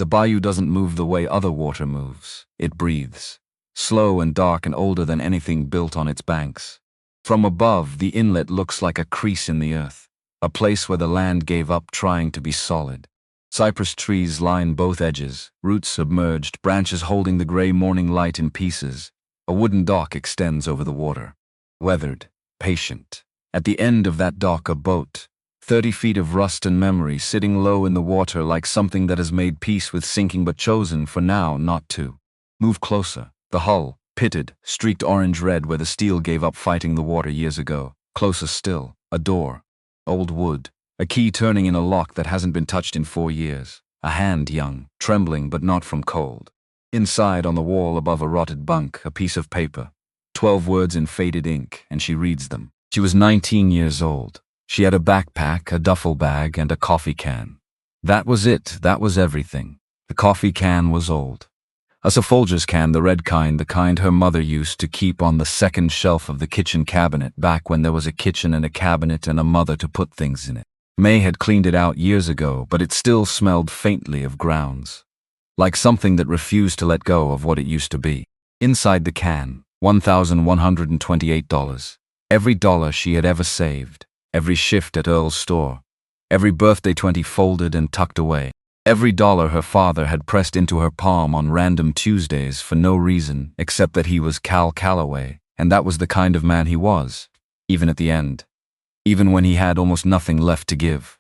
The bayou doesn't move the way other water moves. It breathes. Slow and dark and older than anything built on its banks. From above, the inlet looks like a crease in the earth, a place where the land gave up trying to be solid. Cypress trees line both edges, roots submerged, branches holding the gray morning light in pieces. A wooden dock extends over the water. Weathered, patient. At the end of that dock, a boat. 30 feet of rust and memory sitting low in the water like something that has made peace with sinking but chosen for now not to. Move closer. The hull, pitted, streaked orange-red where the steel gave up fighting the water years ago. Closer still, a door. Old wood. A key turning in a lock that hasn't been touched in 4 years. A hand young, trembling but not from cold. Inside, on the wall above a rotted bunk, a piece of paper. 12 words in faded ink, and she reads them. She was 19 years old. She had a backpack, a duffel bag, and a coffee can. That was it. That was everything. The coffee can was old. A Folgers can, the red kind, the kind her mother used to keep on the second shelf of the kitchen cabinet back when there was a kitchen and a cabinet and a mother to put things in it. May had cleaned it out years ago, but it still smelled faintly of grounds. Like something that refused to let go of what it used to be. Inside the can, $1,128. Every dollar she had ever saved. Every shift at Earl's store. Every birthday 20 folded and tucked away. Every dollar her father had pressed into her palm on random Tuesdays for no reason except that he was Cal Calloway, and that was the kind of man he was, even at the end. Even when he had almost nothing left to give.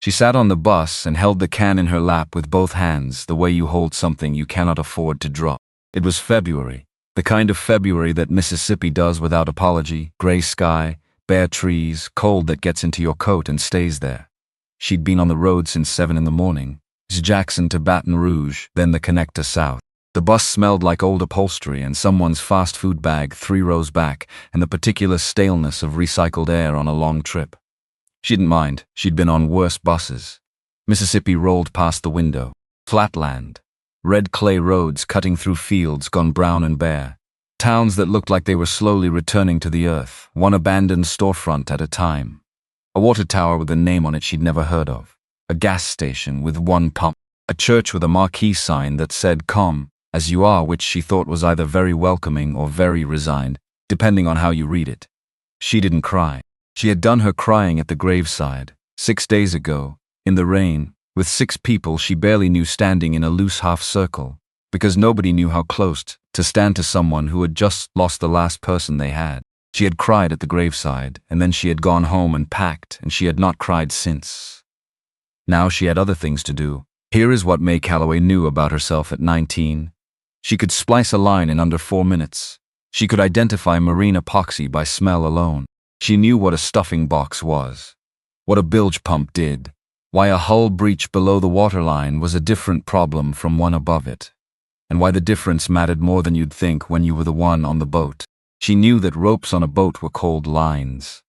She sat on the bus and held the can in her lap with both hands, the way you hold something you cannot afford to drop. It was February, the kind of February that Mississippi does without apology, gray sky, bare trees, cold that gets into your coat and stays there. She'd been on the road since 7 in the morning. Jackson to Baton Rouge, then the connector south. The bus smelled like old upholstery and someone's fast food bag 3 rows back and the particular staleness of recycled air on a long trip. She didn't mind. She'd been on worse buses. Mississippi rolled past the window. Flatland. Red clay roads cutting through fields gone brown and bare. Towns that looked like they were slowly returning to the earth, one abandoned storefront at a time. A water tower with a name on it she'd never heard of. A gas station with one pump. A church with a marquee sign that said, "Come, as you are," which she thought was either very welcoming or very resigned, depending on how you read it. She didn't cry. She had done her crying at the graveside, 6 days ago, in the rain, with 6 people she barely knew standing in a loose half circle, because nobody knew how close to stand to someone who had just lost the last person they had. She had cried at the graveside, and then she had gone home and packed, and she had not cried since. Now she had other things to do. Here is what May Calloway knew about herself at 19. She could splice a line in under 4 minutes. She could identify marine epoxy by smell alone. She knew what a stuffing box was, what a bilge pump did, why a hull breach below the waterline was a different problem from one above it, and why the difference mattered more than you'd think when you were the one on the boat. She knew that ropes on a boat were called lines,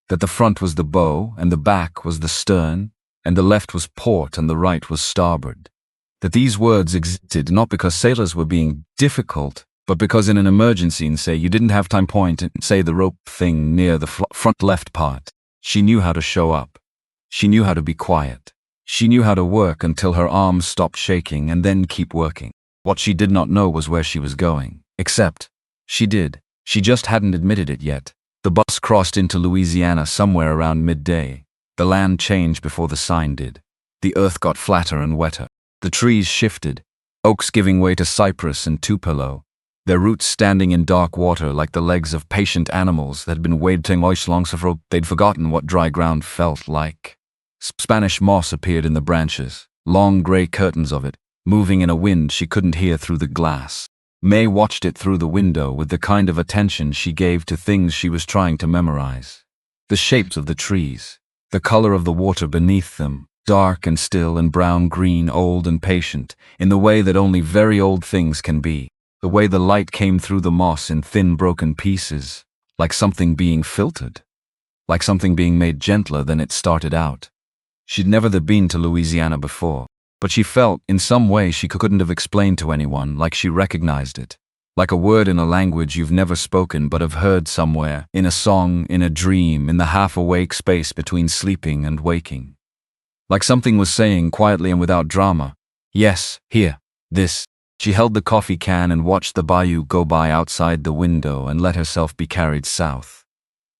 that the front was the bow and the back was the stern, and the left was port and the right was starboard. That these words existed not because sailors were being difficult, but because in an emergency, and say you didn't have time point and say the rope thing near the front left part. She knew how to show up. She knew how to be quiet. She knew how to work until her arms stopped shaking and then keep working. What she did not know was where she was going. Except, she did. She just hadn't admitted it yet. The bus crossed into Louisiana somewhere around midday. The land changed before the sign did. The earth got flatter and wetter. The trees shifted, oaks giving way to cypress and tupelo, their roots standing in dark water like the legs of patient animals that had been wading along so far they'd forgotten what dry ground felt like. Spanish moss appeared in the branches, long gray curtains of it, moving in a wind she couldn't hear through the glass. May watched it through the window with the kind of attention she gave to things she was trying to memorize. The shapes of the trees. The color of the water beneath them, dark and still and brown-green, old and patient, in the way that only very old things can be. The way the light came through the moss in thin broken pieces, like something being filtered, like something being made gentler than it started out. She'd never been to Louisiana before, but she felt, in some way she couldn't have explained to anyone, like she recognized it. Like a word in a language you've never spoken but have heard somewhere, in a song, in a dream, in the half-awake space between sleeping and waking. Like something was saying quietly and without drama, Yes, here. This. She held the coffee can and watched the bayou go by outside the window and let herself be carried south.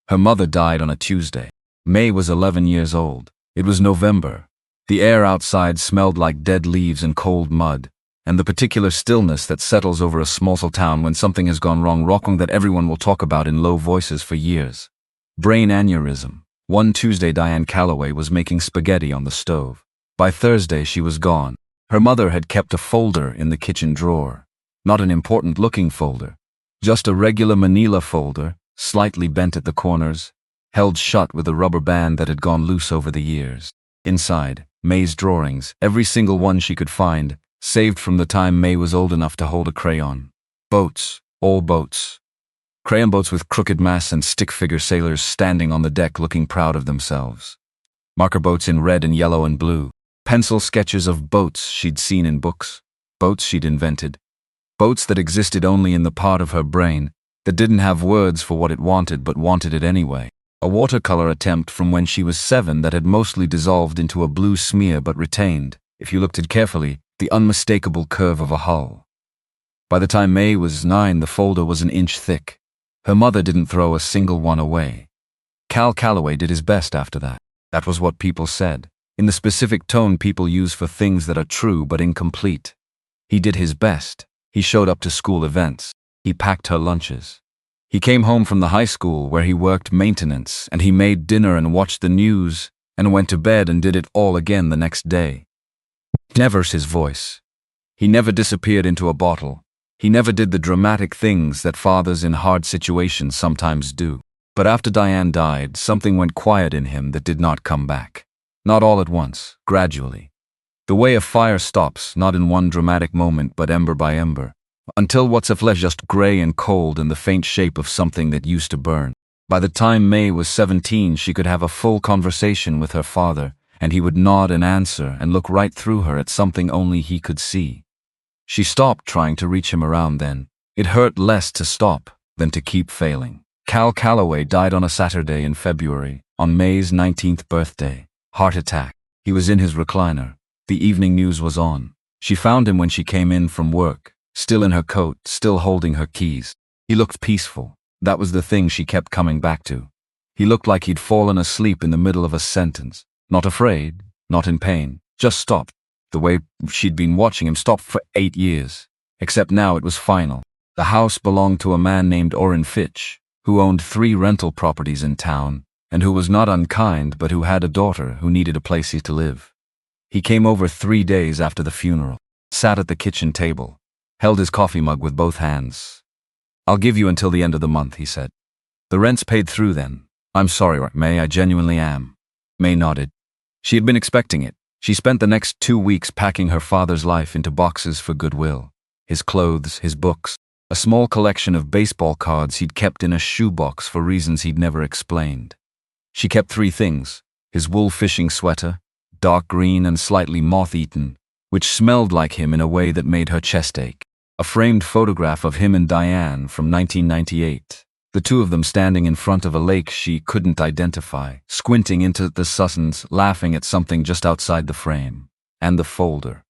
Her mother died on a Tuesday. May was 11 years old. It was November. The air outside smelled like dead leaves and cold mud, and the particular stillness that settles over a small town when something has gone wrong that everyone will talk about in low voices for years. Brain aneurysm. One Tuesday Diane Calloway was making spaghetti on the stove. By Thursday she was gone. Her mother had kept a folder in the kitchen drawer. Not an important-looking folder. Just a regular manila folder, slightly bent at the corners, held shut with a rubber band that had gone loose over the years. Inside, May's drawings, every single one she could find, saved from the time May was old enough to hold a crayon. Boats, all boats. Crayon boats with crooked masts and stick-figure sailors standing on the deck looking proud of themselves. Marker boats in red and yellow and blue. Pencil sketches of boats she'd seen in books. Boats she'd invented. Boats that existed only in the part of her brain that didn't have words for what it wanted but wanted it anyway. A watercolor attempt from when she was 7 that had mostly dissolved into a blue smear but retained, if you looked at carefully, the unmistakable curve of a hull. By the time May was 9, the folder was an inch thick. Her mother didn't throw a single one away. Cal Calloway did his best after that. That was what people said, in the specific tone people use for things that are true but incomplete. He did his best. He showed up to school events. He packed her lunches. He came home from the high school where he worked maintenance, and he made dinner and watched the news and went to bed and did it all again the next day. Never's his voice. He never disappeared into a bottle. He never did the dramatic things that fathers in hard situations sometimes do. But after Diane died, something went quiet in him that did not come back. Not all at once, gradually. The way a fire stops, not in one dramatic moment but ember by ember, until what's left just gray and cold in the faint shape of something that used to burn. By the time May was 17, she could have a full conversation with her father, and he would nod and answer and look right through her at something only he could see. She stopped trying to reach him around then. It hurt less to stop than to keep failing. Cal Calloway died on a Saturday in February, on May's 19th birthday. Heart attack. He was in his recliner. The evening news was on. She found him when she came in from work, still in her coat, still holding her keys. He looked peaceful. That was the thing she kept coming back to. He looked like he'd fallen asleep in the middle of a sentence. Not afraid, not in pain, just stopped. The way she'd been watching him stop for 8 years. Except now it was final. The house belonged to a man named Orrin Fitch, who owned 3 rental properties in town, and who was not unkind but who had a daughter who needed a place to live. He came over 3 days after the funeral, sat at the kitchen table, held his coffee mug with both hands. "I'll give you until the end of the month," he said. "The rent's paid through then." "I'm sorry, May, I genuinely am." May nodded. She had been expecting it. She spent the next 2 weeks packing her father's life into boxes for goodwill. His clothes, his books, a small collection of baseball cards he'd kept in a shoebox for reasons he'd never explained. She kept 3 things: his wool fishing sweater, dark green and slightly moth-eaten, which smelled like him in a way that made her chest ache. A framed photograph of him and Diane from 1998. The 2 of them standing in front of a lake she couldn't identify, squinting into the suns, laughing at something just outside the frame. And the folder.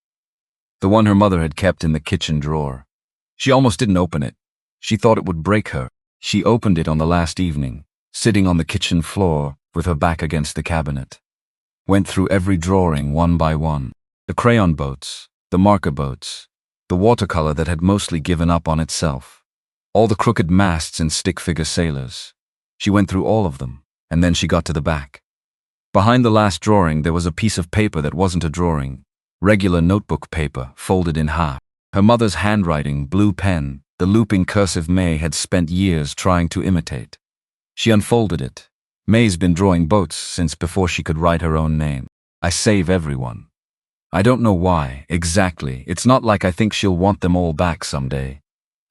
The one her mother had kept in the kitchen drawer. She almost didn't open it. She thought it would break her. She opened it on the last evening, sitting on the kitchen floor with her back against the cabinet. Went through every drawing one by one. The crayon boats, the marker boats, the watercolor that had mostly given up on itself. All the crooked masts and stick-figure sailors. She went through all of them, and then she got to the back. Behind the last drawing there was a piece of paper that wasn't a drawing. Regular notebook paper, folded in half. Her mother's handwriting, blue pen, the looping cursive May had spent years trying to imitate. She unfolded it. May's been drawing boats since before she could write her own name. "I save everyone." I don't know why, exactly. It's not like I think she'll want them all back someday.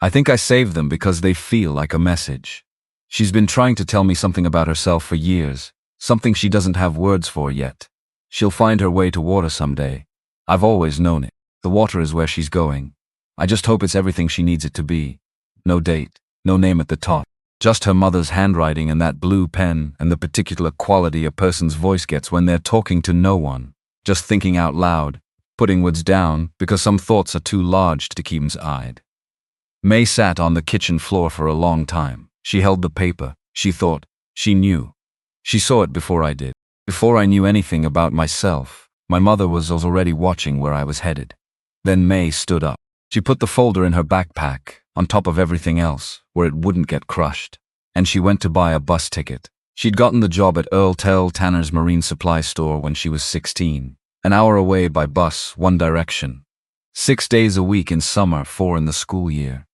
I think I save them because they feel like a message. She's been trying to tell me something about herself for years, something she doesn't have words for yet. She'll find her way to water someday. I've always known it. The water is where she's going. I just hope it's everything she needs it to be. No date, no name at the top. Just her mother's handwriting and that blue pen and the particular quality a person's voice gets when they're talking to no one, just thinking out loud, putting words down because some thoughts are too large to keep eyed. May sat on the kitchen floor for a long time. She held the paper. She thought. She knew. She saw it before I did. Before I knew anything about myself, my mother was already watching where I was headed. Then May stood up. She put the folder in her backpack, on top of everything else, where it wouldn't get crushed. And she went to buy a bus ticket. She'd gotten the job at Earl Tanner's marine supply store when she was 16. An hour away by bus, one direction. 6 days a week in summer, 4 in the school year.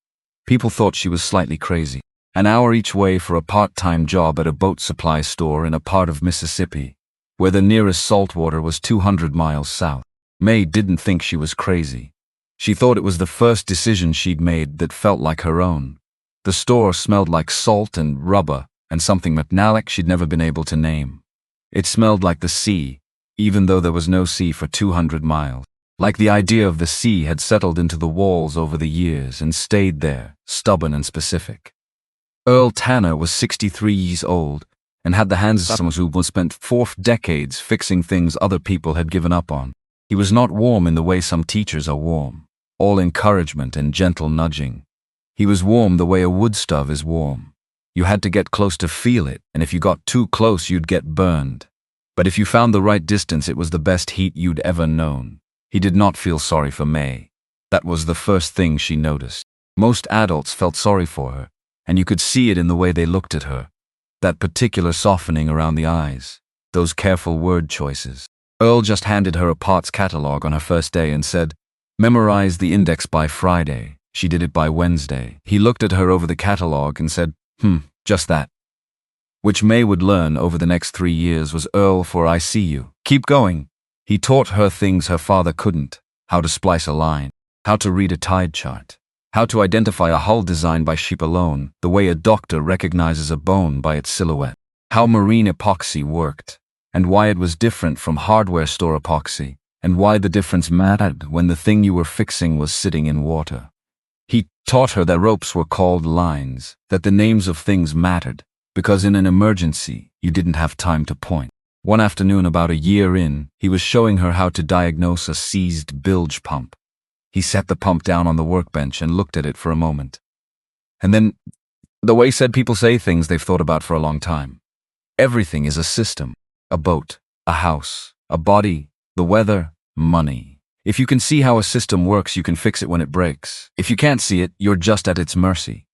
People thought she was slightly crazy. An hour each way for a part-time job at a boat supply store in a part of Mississippi, where the nearest saltwater was 200 miles south. May didn't think she was crazy. She thought it was the first decision she'd made that felt like her own. The store smelled like salt and rubber and something metallic she'd never been able to name. It smelled like the sea, even though there was no sea for 200 miles. Like the idea of the sea had settled into the walls over the years and stayed there, stubborn and specific. Earl Tanner was 63 years old and had the hands of someone who spent 4 decades fixing things other people had given up on. He was not warm in the way some teachers are warm, all encouragement and gentle nudging. He was warm the way a wood stove is warm. You had to get close to feel it, and if you got too close, you'd get burned. But if you found the right distance, it was the best heat you'd ever known. He did not feel sorry for May. That was the first thing she noticed. Most adults felt sorry for her, and you could see it in the way they looked at her. That particular softening around the eyes, those careful word choices. Earl just handed her a parts catalog on her first day and said, "Memorize the index by Friday." She did it by Wednesday. He looked at her over the catalog and said, just that. Which May would learn over the next 3 years was Earl for I see you. Keep going. He taught her things her father couldn't. How to splice a line. How to read a tide chart. How to identify a hull design by shape alone, the way a doctor recognizes a bone by its silhouette. How marine epoxy worked, and why it was different from hardware store epoxy, and why the difference mattered when the thing you were fixing was sitting in water. He taught her that ropes were called lines, that the names of things mattered, because in an emergency, you didn't have time to point. One afternoon about a year in, he was showing her how to diagnose a seized bilge pump. He set the pump down on the workbench and looked at it for a moment. And then, the way said people say things they've thought about for a long time. Everything is a system. A boat, a house, a body, the weather, money. If you can see how a system works, you can fix it when it breaks. If you can't see it, you're just at its mercy.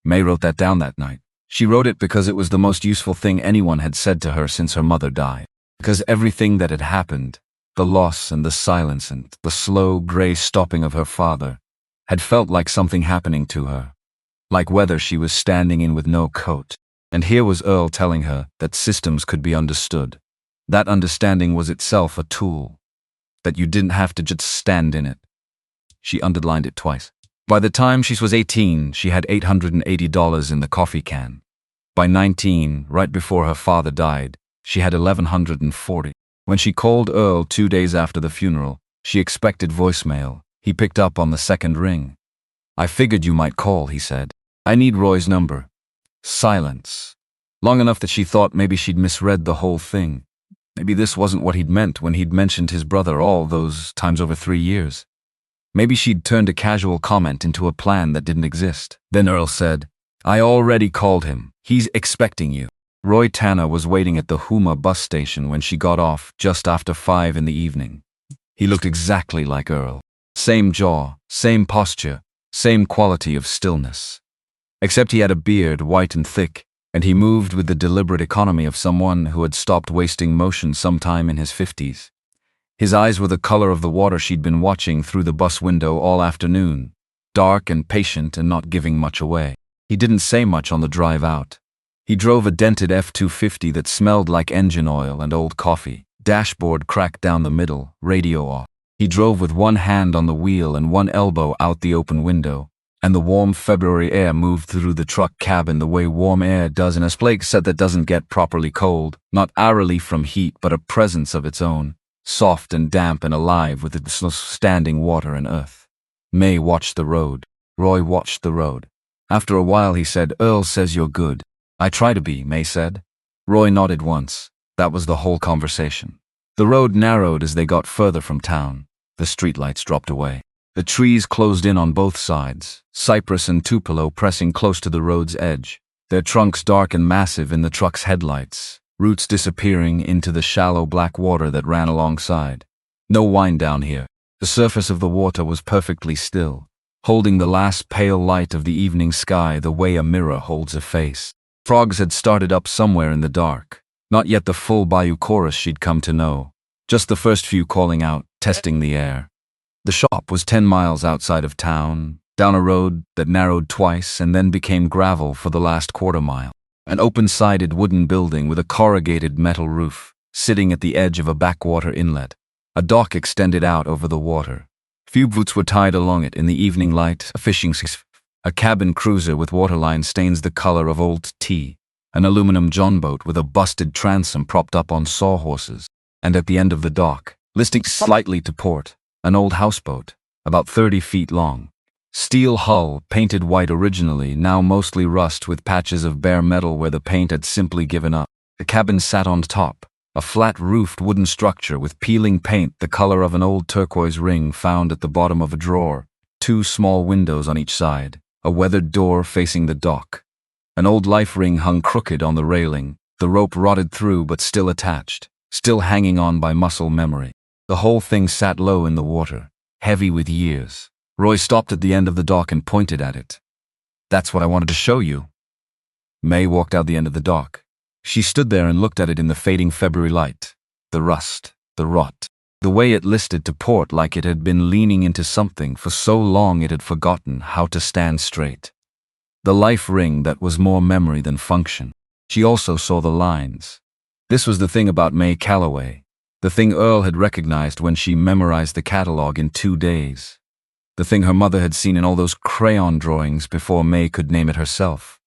May wrote that down that night. She wrote it because it was the most useful thing anyone had said to her since her mother died. Because everything that had happened, the loss and the silence and the slow gray stopping of her father, had felt like something happening to her. Like weather she was standing in with no coat. And here was Earl telling her that systems could be understood. That understanding was itself a tool. That you didn't have to just stand in it. She underlined it twice. By the time she was 18, she had $880 in the coffee can. By 19, right before her father died, she had $1,140. When she called Earl 2 days after the funeral, she expected voicemail. He picked up on the second ring. "I figured you might call," he said. "I need Roy's number." Silence. Long enough that she thought maybe she'd misread the whole thing. Maybe this wasn't what he'd meant when he'd mentioned his brother all those times over 3 years. Maybe she'd turned a casual comment into a plan that didn't exist. Then Earl said, "I already called him. He's expecting you." Roy Tanner was waiting at the Houma bus station when she got off just after 5 in the evening. He looked exactly like Earl. Same jaw, same posture, same quality of stillness. Except he had a beard, white and thick, and he moved with the deliberate economy of someone who had stopped wasting motion sometime in his 50s. His eyes were the color of the water she'd been watching through the bus window all afternoon, dark and patient and not giving much away. He didn't say much on the drive out. He drove a dented F-250 that smelled like engine oil and old coffee. Dashboard cracked down the middle, radio off. He drove with one hand on the wheel and one elbow out the open window, and the warm February air moved through the truck cabin the way warm air does in a place that doesn't get properly cold, not hourly from heat but a presence of its own, soft and damp and alive with its standing water and earth. May watched the road. Roy watched the road. After a while he said, "Earl says you're good." "I try to be," May said. Roy nodded once. That was the whole conversation. The road narrowed as they got further from town. The streetlights dropped away. The trees closed in on both sides, cypress and tupelo pressing close to the road's edge, their trunks dark and massive in the truck's headlights, roots disappearing into the shallow black water that ran alongside. No wind down here. The surface of the water was perfectly still, holding the last pale light of the evening sky the way a mirror holds a face. Frogs had started up somewhere in the dark, not yet the full bayou chorus she'd come to know, just the first few calling out, testing the air. The shop was 10 miles outside of town, down a road that narrowed twice and then became gravel for the last quarter mile. An open-sided wooden building with a corrugated metal roof, sitting at the edge of a backwater inlet. A dock extended out over the water. Few boats were tied along it in the evening light, a fishing skiff, a cabin cruiser with waterline stains the color of old tea, an aluminum John boat with a busted transom propped up on sawhorses, and at the end of the dock, listing slightly to port, an old houseboat, about 30 feet long. Steel hull, painted white originally, now mostly rust with patches of bare metal where the paint had simply given up. The cabin sat on top, a flat-roofed wooden structure with peeling paint the color of an old turquoise ring found at the bottom of a drawer, 2 small windows on each side, a weathered door facing the dock. An old life ring hung crooked on the railing, the rope rotted through but still attached, still hanging on by muscle memory. The whole thing sat low in the water, heavy with years. Roy stopped at the end of the dock and pointed at it. "That's what I wanted to show you." May walked out the end of the dock. She stood there and looked at it in the fading February light. The rust, the rot, the way it listed to port like it had been leaning into something for so long it had forgotten how to stand straight. The life ring that was more memory than function. She also saw the lines. This was the thing about May Calloway, the thing Earl had recognized when she memorized the catalog in 2 days. The thing her mother had seen in all those crayon drawings before May could name it herself.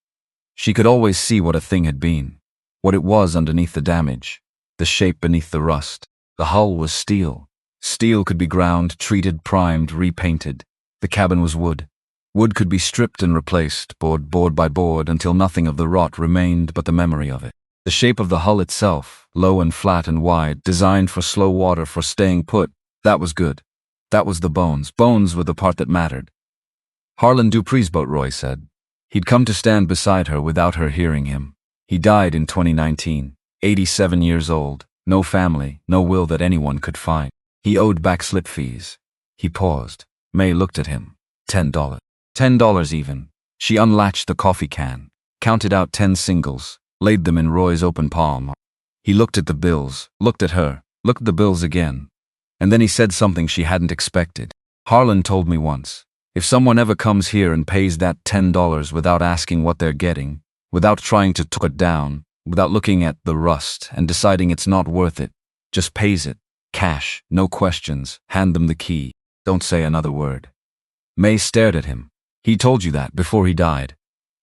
She could always see what a thing had been, what it was underneath the damage, the shape beneath the rust. The hull was steel. Steel could be ground, treated, primed, repainted. The cabin was wood. Wood could be stripped and replaced, board by board, until nothing of the rot remained but the memory of it. The shape of the hull itself, low and flat and wide, designed for slow water, for staying put, that was good. That was the bones. Bones were the part that mattered. Harlan Dupree's boat, Roy said. He'd come to stand beside her without her hearing him. He died in 2019, 87 years old, no family, no will that anyone could find. He owed back slip fees. He paused. May looked at him. $10. $10 even. She unlatched the coffee can, counted out 10 singles, laid them in Roy's open palm. He looked at the bills, looked at her, looked at the bills again. And then he said something she hadn't expected. "Harlan told me once, if someone ever comes here and pays that $10 without asking what they're getting, without trying to talk it down, without looking at the rust and deciding it's not worth it, just pays it, cash, no questions, hand them the key, don't say another word." May stared at him. "He told you that before he died."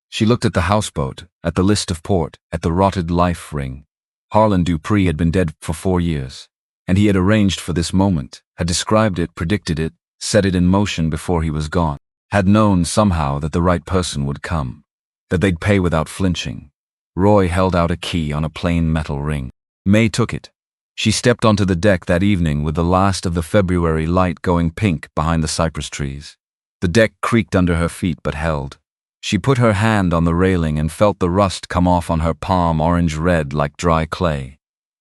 She looked at the houseboat, at the list of port, at the rotted life ring. Harlan Dupree had been dead for 4 years. And he had arranged for this moment, had described it, predicted it, set it in motion before he was gone, had known somehow that the right person would come, that they'd pay without flinching. Roy held out a key on a plain metal ring. May took it. She stepped onto the deck that evening with the last of the February light going pink behind the cypress trees. The deck creaked under her feet but held. She put her hand on the railing and felt the rust come off on her palm, orange-red like dry clay.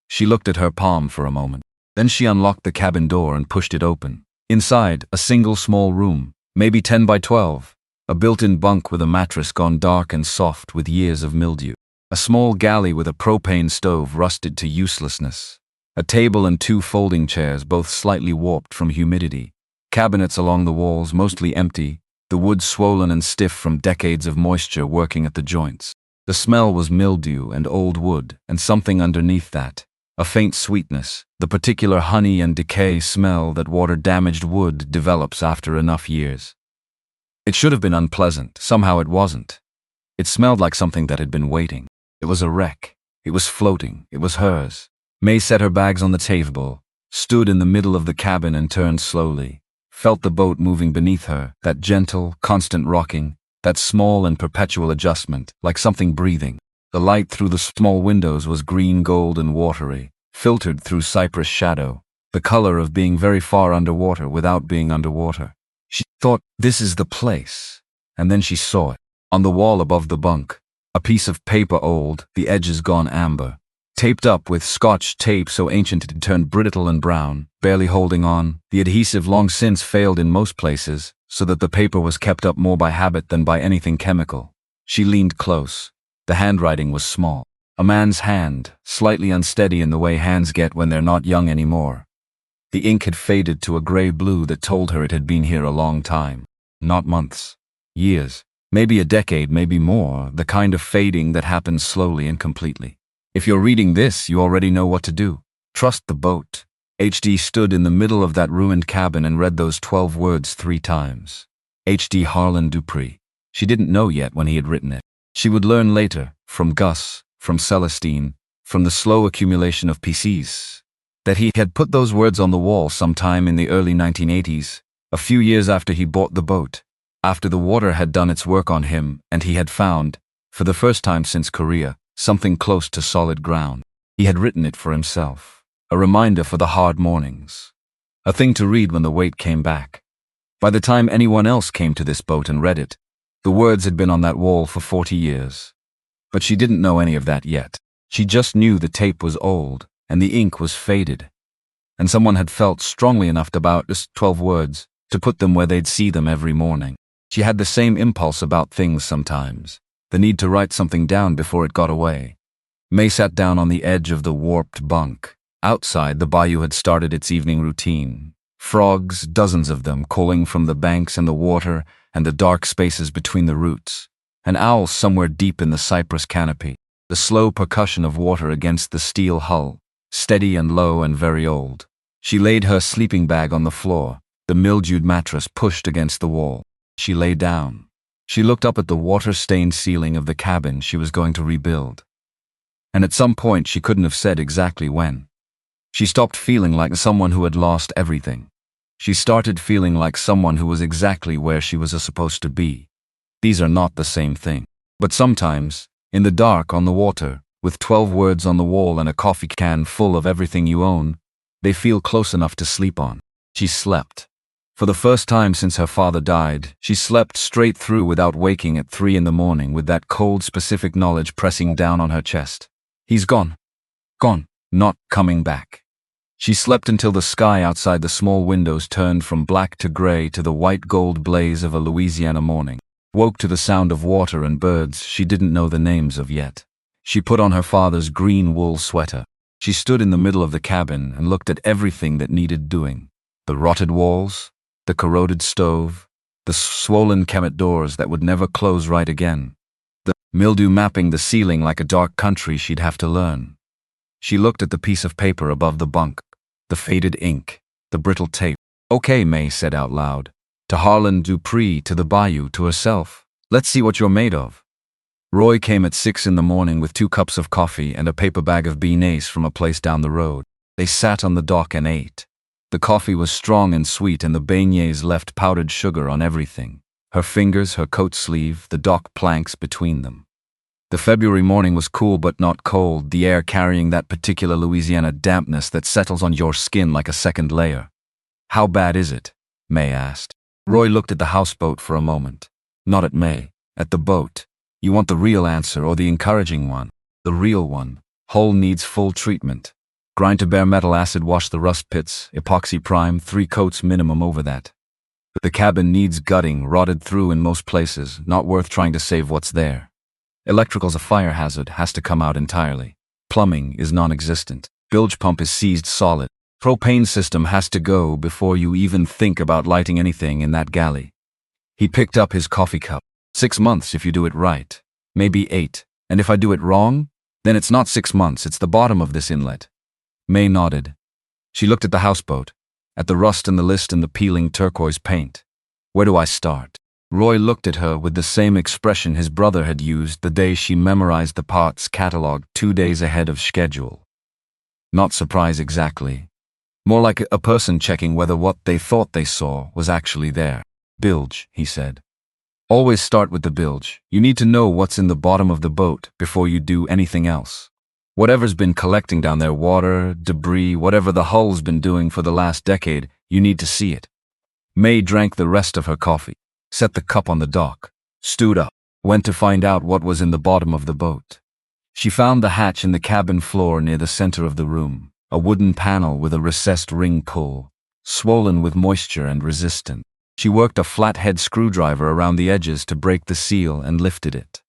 She looked at her palm for a moment. Then she unlocked the cabin door and pushed it open. Inside, a single small room, maybe 10 by 12, a built-in bunk with a mattress gone dark and soft with years of mildew, a small galley with a propane stove rusted to uselessness, a table and 2 folding chairs both slightly warped from humidity, cabinets along the walls mostly empty, the wood swollen and stiff from decades of moisture working at the joints. The smell was mildew and old wood, and something underneath that. A faint sweetness, the particular honey and decay smell that water-damaged wood develops after enough years. It should have been unpleasant, somehow it wasn't. It smelled like something that had been waiting. It was a wreck. It was floating. It was hers. May set her bags on the table, stood in the middle of the cabin and turned slowly, felt the boat moving beneath her, that gentle, constant rocking, that small and perpetual adjustment, like something breathing. The light through the small windows was green, gold, and watery, filtered through cypress shadow, the color of being very far underwater without being underwater. She thought, this is the place. And then she saw it. On the wall above the bunk, a piece of paper old, the edges gone amber, taped up with Scotch tape so ancient it had turned brittle and brown, barely holding on, the adhesive long since failed in most places, so that the paper was kept up more by habit than by anything chemical. She leaned close. The handwriting was small. A man's hand, slightly unsteady in the way hands get when they're not young anymore. The ink had faded to a gray blue that told her it had been here a long time. Not months. Years. Maybe a decade, maybe more, the kind of fading that happens slowly and completely. If you're reading this, you already know what to do. Trust the boat. H.D. stood in the middle of that ruined cabin and read those 12 words 3 times. H.D. Harlan Dupree. She didn't know yet when he had written it. She would learn later, from Gus, from Celestine, from the slow accumulation of PCs, that he had put those words on the wall sometime in the early 1980s, a few years after he bought the boat, after the water had done its work on him and he had found, for the first time since Korea, something close to solid ground. He had written it for himself, a reminder for the hard mornings, a thing to read when the weight came back. By the time anyone else came to this boat and read it, the words had been on that wall for 40 years. But she didn't know any of that yet. She just knew the tape was old and the ink was faded. And someone had felt strongly enough about just 12 words to put them where they'd see them every morning. She had the same impulse about things sometimes, the need to write something down before it got away. May sat down on the edge of the warped bunk. Outside, the bayou had started its evening routine. Frogs, dozens of them, calling from the banks and the water and the dark spaces between the roots. An owl somewhere deep in the cypress canopy. The slow percussion of water against the steel hull, steady and low and very old. She laid her sleeping bag on the floor, the mildewed mattress pushed against the wall. She lay down. She looked up at the water-stained ceiling of the cabin she was going to rebuild. And at some point she couldn't have said exactly when. She stopped feeling like someone who had lost everything. She started feeling like someone who was exactly where she was supposed to be. These are not the same thing. But sometimes, in the dark on the water, with 12 words on the wall and a coffee can full of everything you own, they feel close enough to sleep on. She slept. For the first time since her father died, she slept straight through without waking at 3 in the morning with that cold, specific knowledge pressing down on her chest. He's gone. Gone. Not coming back. She slept until the sky outside the small windows turned from black to gray to the white-gold blaze of a Louisiana morning. Woke to the sound of water and birds she didn't know the names of yet. She put on her father's green wool sweater. She stood in the middle of the cabin and looked at everything that needed doing. The rotted walls, the corroded stove, the swollen cabinet doors that would never close right again, the mildew mapping the ceiling like a dark country she'd have to learn. She looked at the piece of paper above the bunk, the faded ink, the brittle tape. Okay, May said out loud. To Harlan Dupree, to the bayou, to herself. Let's see what you're made of. Roy came at 6 in the morning with 2 cups of coffee and a paper bag of beignets from a place down the road. They sat on the dock and ate. The coffee was strong and sweet and the beignets left powdered sugar on everything. Her fingers, her coat sleeve, the dock planks between them. The February morning was cool but not cold, the air carrying that particular Louisiana dampness that settles on your skin like a second layer. How bad is it? May asked. Roy looked at the houseboat for a moment. Not at May, at the boat. You want the real answer or the encouraging one? The real one. Hull needs full treatment. Grind to bare metal acid, wash the rust pits, epoxy prime, 3 coats minimum over that. The cabin needs gutting, rotted through in most places, not worth trying to save what's there. Electrical's a fire hazard, has to come out entirely. Plumbing is non-existent. Bilge pump is seized solid. Propane system has to go before you even think about lighting anything in that galley. He picked up his coffee cup. 6 months if you do it right. Maybe 8. And if I do it wrong, then it's not 6 months, it's the bottom of this inlet. May nodded. She looked at the houseboat, at the rust and the list and the peeling turquoise paint. Where do I start? Roy looked at her with the same expression his brother had used the day she memorized the parts catalog 2 days ahead of schedule. Not surprise exactly. More like a person checking whether what they thought they saw was actually there. Bilge, he said. Always start with the bilge. You need to know what's in the bottom of the boat before you do anything else. Whatever's been collecting down there, water, debris, whatever the hull's been doing for the last decade, you need to see it. May drank the rest of her coffee, set the cup on the dock, stood up, went to find out what was in the bottom of the boat. She found the hatch in the cabin floor near the center of the room, a wooden panel with a recessed ring pull, swollen with moisture and resistant. She worked a flathead screwdriver around the edges to break the seal and lifted it.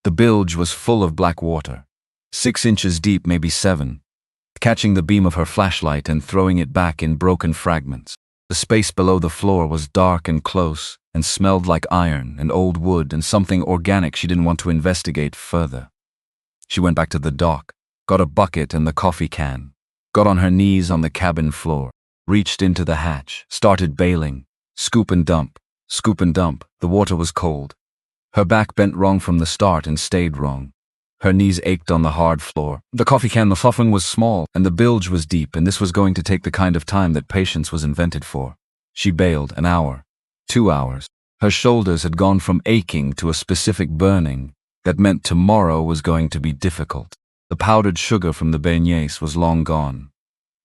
The bilge was full of black water, 6 inches deep, maybe 7, catching the beam of her flashlight and throwing it back in broken fragments. The space below the floor was dark and close and smelled like iron and old wood and something organic she didn't want to investigate further. She went back to the dock, got a bucket and the coffee can, got on her knees on the cabin floor, reached into the hatch, started bailing. Scoop and dump, scoop and dump. The water was cold. Her back bent wrong from the start and stayed wrong. Her knees ached on the hard floor. The coffee can, the offering was small, and the bilge was deep, and this was going to take the kind of time that patience was invented for. She bailed an hour, 2 hours. Her shoulders had gone from aching to a specific burning that meant tomorrow was going to be difficult. The powdered sugar from the beignets was long gone.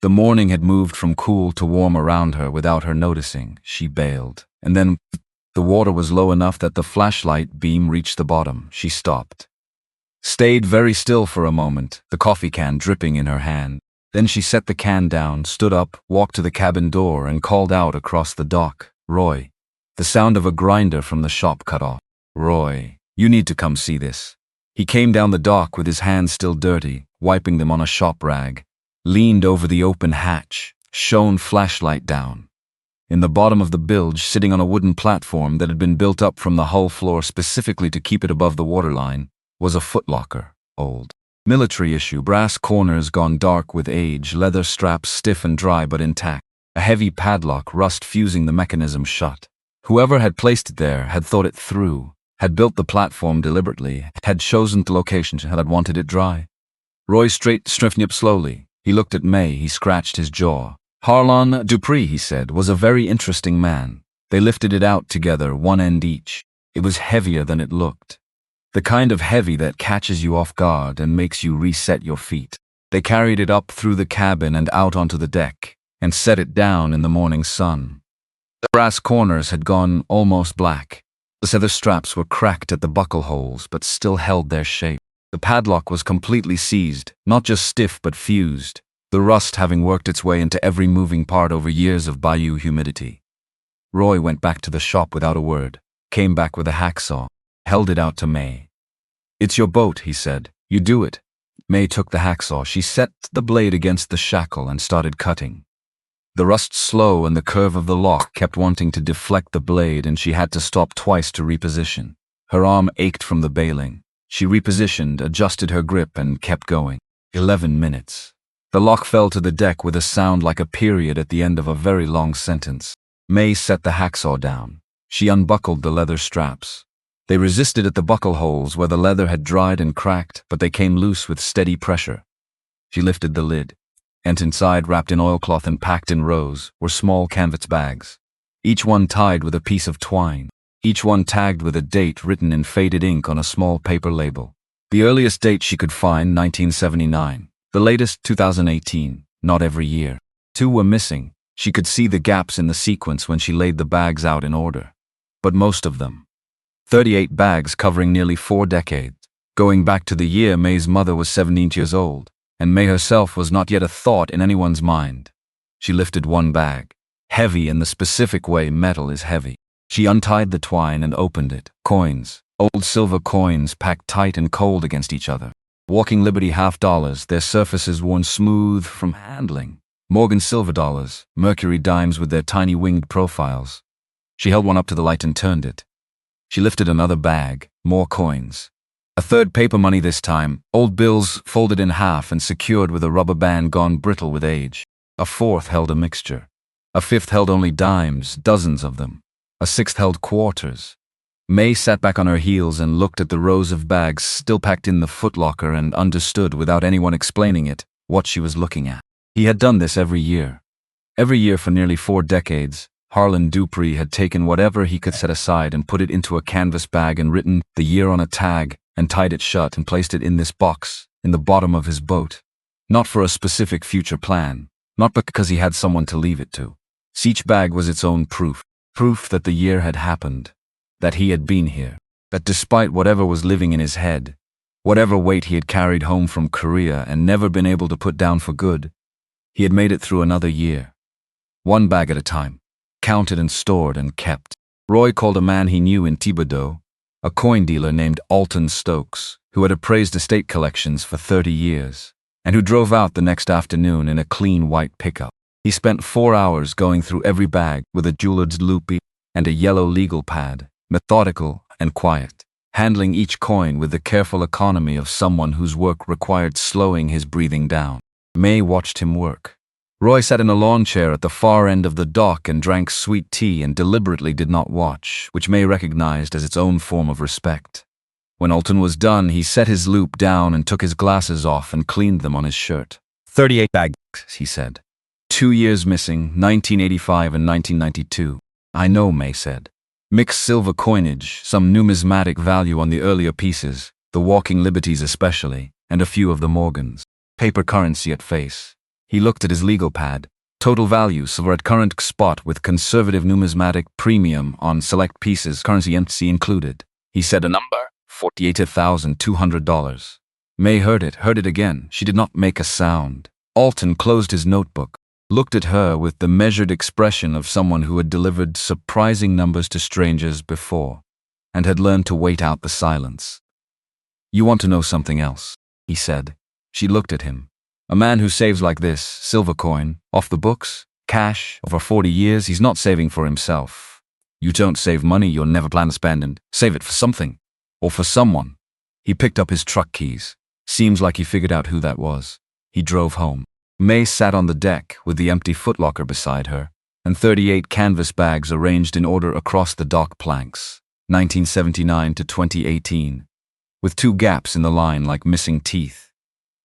The morning had moved from cool to warm around her without her noticing. She bailed. And then the water was low enough that the flashlight beam reached the bottom. She stopped. Stayed very still for a moment, the coffee can dripping in her hand. Then she set the can down, stood up, walked to the cabin door and called out across the dock, "Roy." The sound of a grinder from the shop cut off. "Roy, you need to come see this." He came down the dock with his hands still dirty, wiping them on a shop rag. Leaned over the open hatch, shone flashlight down. In the bottom of the bilge, sitting on a wooden platform that had been built up from the hull floor specifically to keep it above the waterline, was a footlocker, old. Military issue, brass corners gone dark with age, leather straps stiff and dry but intact. A heavy padlock, rust fusing the mechanism shut. Whoever had placed it there had thought it through, had built the platform deliberately, had chosen the location, had wanted it dry. Roy straightened up slowly. He looked at May, he scratched his jaw. Harlan Dupree, he said, was a very interesting man. They lifted it out together, one end each. It was heavier than it looked. The kind of heavy that catches you off guard and makes you reset your feet. They carried it up through the cabin and out onto the deck, and set it down in the morning sun. The brass corners had gone almost black. The leather straps were cracked at the buckle holes, but still held their shape. The padlock was completely seized, not just stiff but fused, the rust having worked its way into every moving part over years of bayou humidity. Roy went back to the shop without a word, came back with a hacksaw, held it out to May. "It's your boat," he said. "You do it." May took the hacksaw. She set the blade against the shackle and started cutting. The rust slow and the curve of the lock kept wanting to deflect the blade, and she had to stop twice to reposition. Her arm ached from the bailing. She repositioned, adjusted her grip, and kept going. 11 minutes. The lock fell to the deck with a sound like a period at the end of a very long sentence. May set the hacksaw down. She unbuckled the leather straps. They resisted at the buckle holes where the leather had dried and cracked, but they came loose with steady pressure. She lifted the lid, and inside, wrapped in oilcloth and packed in rows, were small canvas bags, each one tied with a piece of twine. Each one tagged with a date written in faded ink on a small paper label. The earliest date she could find, 1979. The latest, 2018. Not every year. 2 were missing. She could see the gaps in the sequence when she laid the bags out in order. But most of them. 38 bags covering nearly 4 decades. Going back to the year May's mother was 17 years old, and May herself was not yet a thought in anyone's mind. She lifted one bag. Heavy in the specific way metal is heavy. She untied the twine and opened it. Coins. Old silver coins packed tight and cold against each other. Walking Liberty $50, their surfaces worn smooth from handling. Morgan silver dollars, Mercury dimes with their tiny winged profiles. She held one up to the light and turned it. She lifted another bag, more coins. A third paper money this time, old bills folded in half and secured with a rubber band gone brittle with age. A fourth held a mixture. A fifth held only dimes, dozens of them. A sixth held quarters. May sat back on her heels and looked at the rows of bags still packed in the footlocker and understood, without anyone explaining it, what she was looking at. He had done this every year. Every year for nearly 4 decades, Harlan Dupree had taken whatever he could set aside and put it into a canvas bag and written the year on a tag and tied it shut and placed it in this box in the bottom of his boat. Not for a specific future plan, not because he had someone to leave it to. Each bag was its own proof that the year had happened, that he had been here, that despite whatever was living in his head, whatever weight he had carried home from Korea and never been able to put down for good, he had made it through another year. One bag at a time, counted and stored and kept. Roy called a man he knew in Thibodeau, a coin dealer named Alton Stokes, who had appraised estate collections for 30 years, and who drove out the next afternoon in a clean white pickup. He spent 4 hours going through every bag with a jeweler's loopy and a yellow legal pad, methodical and quiet, handling each coin with the careful economy of someone whose work required slowing his breathing down. May watched him work. Roy sat in a lawn chair at the far end of the dock and drank sweet tea and deliberately did not watch, which May recognized as its own form of respect. When Alton was done, he set his loop down and took his glasses off and cleaned them on his shirt. 38 bags, he said. 2 years missing, 1985 and 1992. I know, May said. Mixed silver coinage, some numismatic value on the earlier pieces, the Walking Liberties especially, and a few of the Morgans. Paper currency at face. He looked at his legal pad. Total value, silver at current spot with conservative numismatic premium on select pieces, currency empty included. He said a number, $48,200. May heard it again. She did not make a sound. Alton closed his notebook, looked at her with the measured expression of someone who had delivered surprising numbers to strangers before, and had learned to wait out the silence. You want to know something else, he said. She looked at him. A man who saves like this, silver coin, off the books, cash, over 40 years, he's not saving for himself. You don't save money you'll never plan to spend and save it for something, or for someone. He picked up his truck keys. Seems like he figured out who that was. He drove home. May sat on the deck with the empty footlocker beside her, and 38 canvas bags arranged in order across the dock planks, 1979 to 2018, with 2 gaps in the line like missing teeth,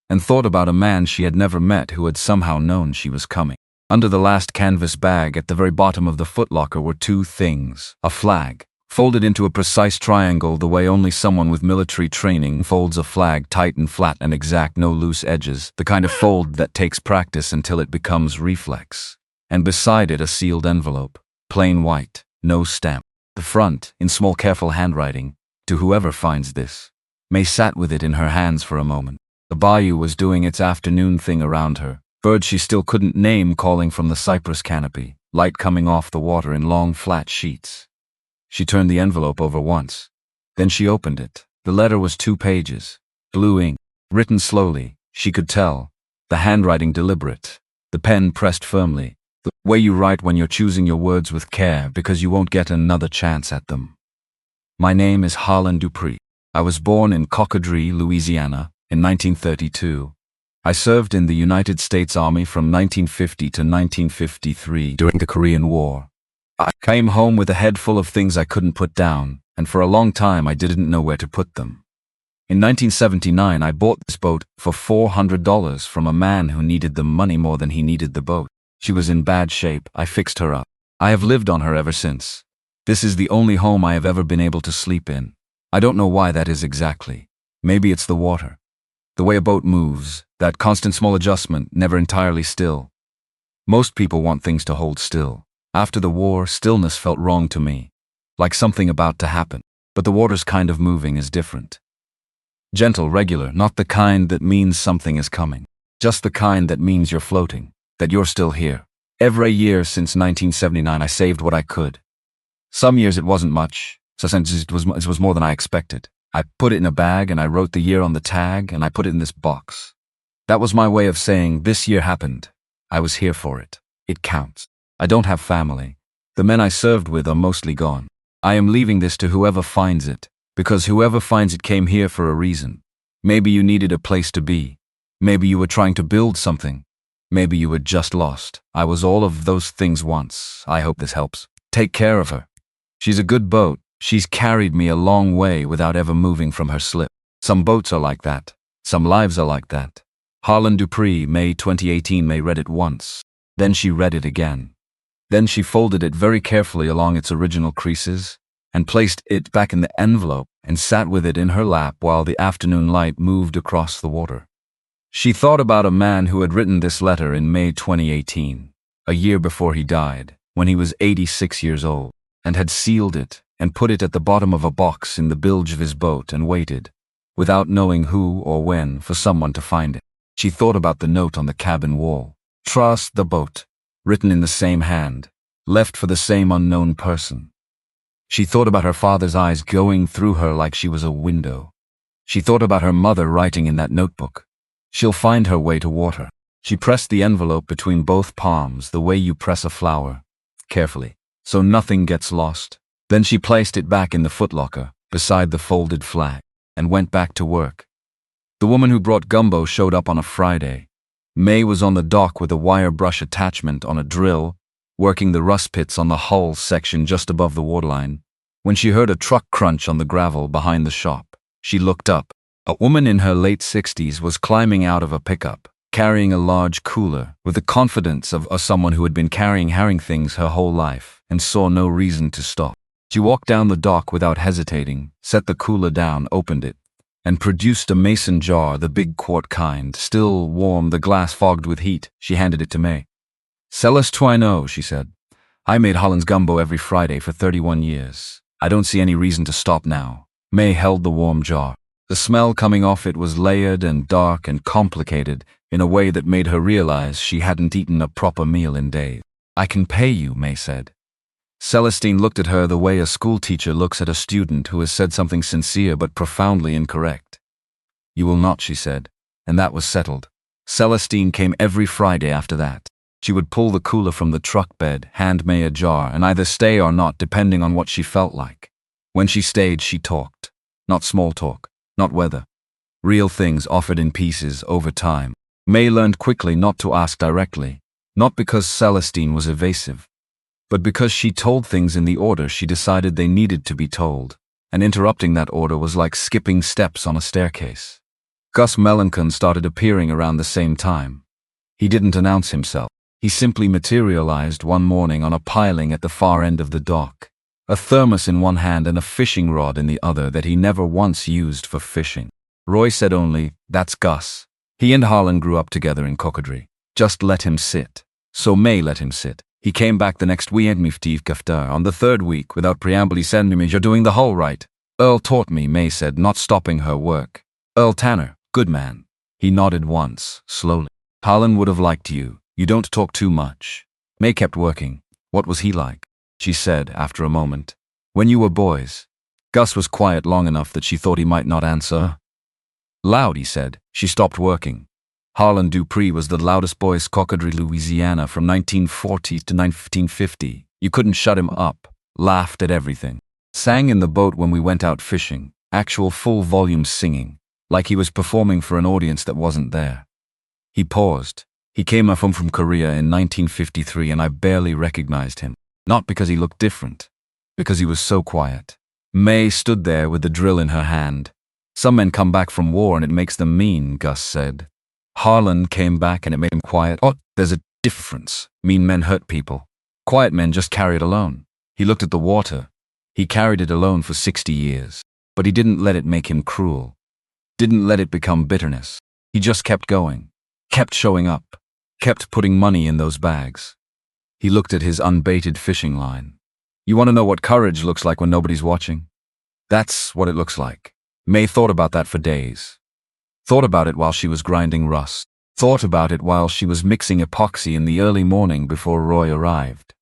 and thought about a man she had never met who had somehow known she was coming. Under the last canvas bag at the very bottom of the footlocker were 2 things. A flag, folded into a precise triangle the way only someone with military training folds a flag, tight and flat and exact, no loose edges, the kind of fold that takes practice until it becomes reflex. And beside it a sealed envelope, plain white, no stamp. The front, in small careful handwriting, to whoever finds this. May sat with it in her hands for a moment. The bayou was doing its afternoon thing around her, birds she still couldn't name calling from the cypress canopy, light coming off the water in long flat sheets. She turned the envelope over once. Then she opened it. The letter was 2 pages, blue ink, written slowly, she could tell, the handwriting deliberate, the pen pressed firmly, the way you write when you're choosing your words with care because you won't get another chance at them. My name is Harlan Dupree. I was born in Cocodrie, Louisiana, in 1932. I served in the United States Army from 1950 to 1953 during the Korean War. I came home with a head full of things I couldn't put down, and for a long time I didn't know where to put them. In 1979 I bought this boat for $400 from a man who needed the money more than he needed the boat. She was in bad shape. I fixed her up. I have lived on her ever since. This is the only home I have ever been able to sleep in. I don't know why that is exactly. Maybe it's the water. The way a boat moves, that constant small adjustment, never entirely still. Most people want things to hold still. After the war, stillness felt wrong to me, like something about to happen. But the water's kind of moving is different. Gentle, regular, not the kind that means something is coming. Just the kind that means you're floating, that you're still here. Every year since 1979 I saved what I could. Some years it wasn't much, so it was more than I expected. I put it in a bag and I wrote the year on the tag and I put it in this box. That was my way of saying this year happened. I was here for it. It counts. I don't have family. The men I served with are mostly gone. I am leaving this to whoever finds it, because whoever finds it came here for a reason. Maybe you needed a place to be. Maybe you were trying to build something. Maybe you were just lost. I was all of those things once. I hope this helps. Take care of her. She's a good boat. She's carried me a long way without ever moving from her slip. Some boats are like that. Some lives are like that. Harlan Dupree, May 2018. May read it once. Then she read it again. Then she folded it very carefully along its original creases and placed it back in the envelope and sat with it in her lap while the afternoon light moved across the water. She thought about a man who had written this letter in May 2018, a year before he died, when he was 86 years old, and had sealed it and put it at the bottom of a box in the bilge of his boat and waited, without knowing who or when, for someone to find it. She thought about the note on the cabin wall. Trust the boat, written in the same hand, left for the same unknown person. She thought about her father's eyes going through her like she was a window. She thought about her mother writing in that notebook. She'll find her way to water. She pressed the envelope between both palms the way you press a flower, carefully, so nothing gets lost. Then she placed it back in the footlocker, beside the folded flag, and went back to work. The woman who brought gumbo showed up on a Friday. May was on the dock with a wire brush attachment on a drill, working the rust pits on the hull section just above the waterline, when she heard a truck crunch on the gravel behind the shop. She looked up. A woman in her late 60s was climbing out of a pickup, carrying a large cooler, with the confidence of someone who had been carrying herring things her whole life and saw no reason to stop. She walked down the dock without hesitating, set the cooler down, opened it, and produced a mason jar, the big quart kind, still warm, the glass fogged with heat. She handed it to May. "Sell us twino," she said. "I made Holland's gumbo every Friday for 31 years. I don't see any reason to stop now." May held the warm jar. The smell coming off it was layered and dark and complicated in a way that made her realize she hadn't eaten a proper meal in days. "I can pay you," May said. Celestine looked at her the way a schoolteacher looks at a student who has said something sincere but profoundly incorrect. "You will not," she said, and that was settled. Celestine came every Friday after that. She would pull the cooler from the truck bed, hand May a jar, and either stay or not depending on what she felt like. When she stayed, she talked. Not small talk, not weather. Real things offered in pieces over time. May learned quickly not to ask directly, not because Celestine was evasive, but because she told things in the order she decided they needed to be told, and interrupting that order was like skipping steps on a staircase. Gus Melancon started appearing around the same time. He didn't announce himself. He simply materialized one morning on a piling at the far end of the dock, a thermos in one hand and a fishing rod in the other that he never once used for fishing. Roy said only, "That's Gus." He and Harlan grew up together in Cocodrie. Just let him sit. So May let him sit. He came back the next week on the third week without preamble. He said to me, "You're doing the hull right." "Earl taught me," May said, not stopping her work. "Earl Tanner, good man." He nodded once, slowly. "Harlan would have liked you. You don't talk too much." May kept working. "What was he like?" she said after a moment. "When you were boys." Gus was quiet long enough that she thought he might not answer. "Loud," he said. She stopped working. Harlan Dupree was the loudest boy in Cocodrie, Louisiana from 1940 to 1950. You couldn't shut him up. Laughed at everything. Sang in the boat when we went out fishing. Actual full volume singing. Like he was performing for an audience that wasn't there. He paused. He came home from Korea in 1953 and I barely recognized him. Not because he looked different. Because he was so quiet. May stood there with the drill in her hand. "Some men come back from war and it makes them mean," Gus said. Harlan came back and it made him quiet. "Oh, there's a difference. Mean men hurt people. Quiet men just carry it alone." He looked at the water. He carried it alone for 60 years. But he didn't let it make him cruel. Didn't let it become bitterness. He just kept going. Kept showing up. Kept putting money in those bags. He looked at his unbaited fishing line. "You want to know what courage looks like when nobody's watching? That's what it looks like." May thought about that for days. Thought about it while she was grinding rust. Thought about it while she was mixing epoxy in the early morning before Roy arrived.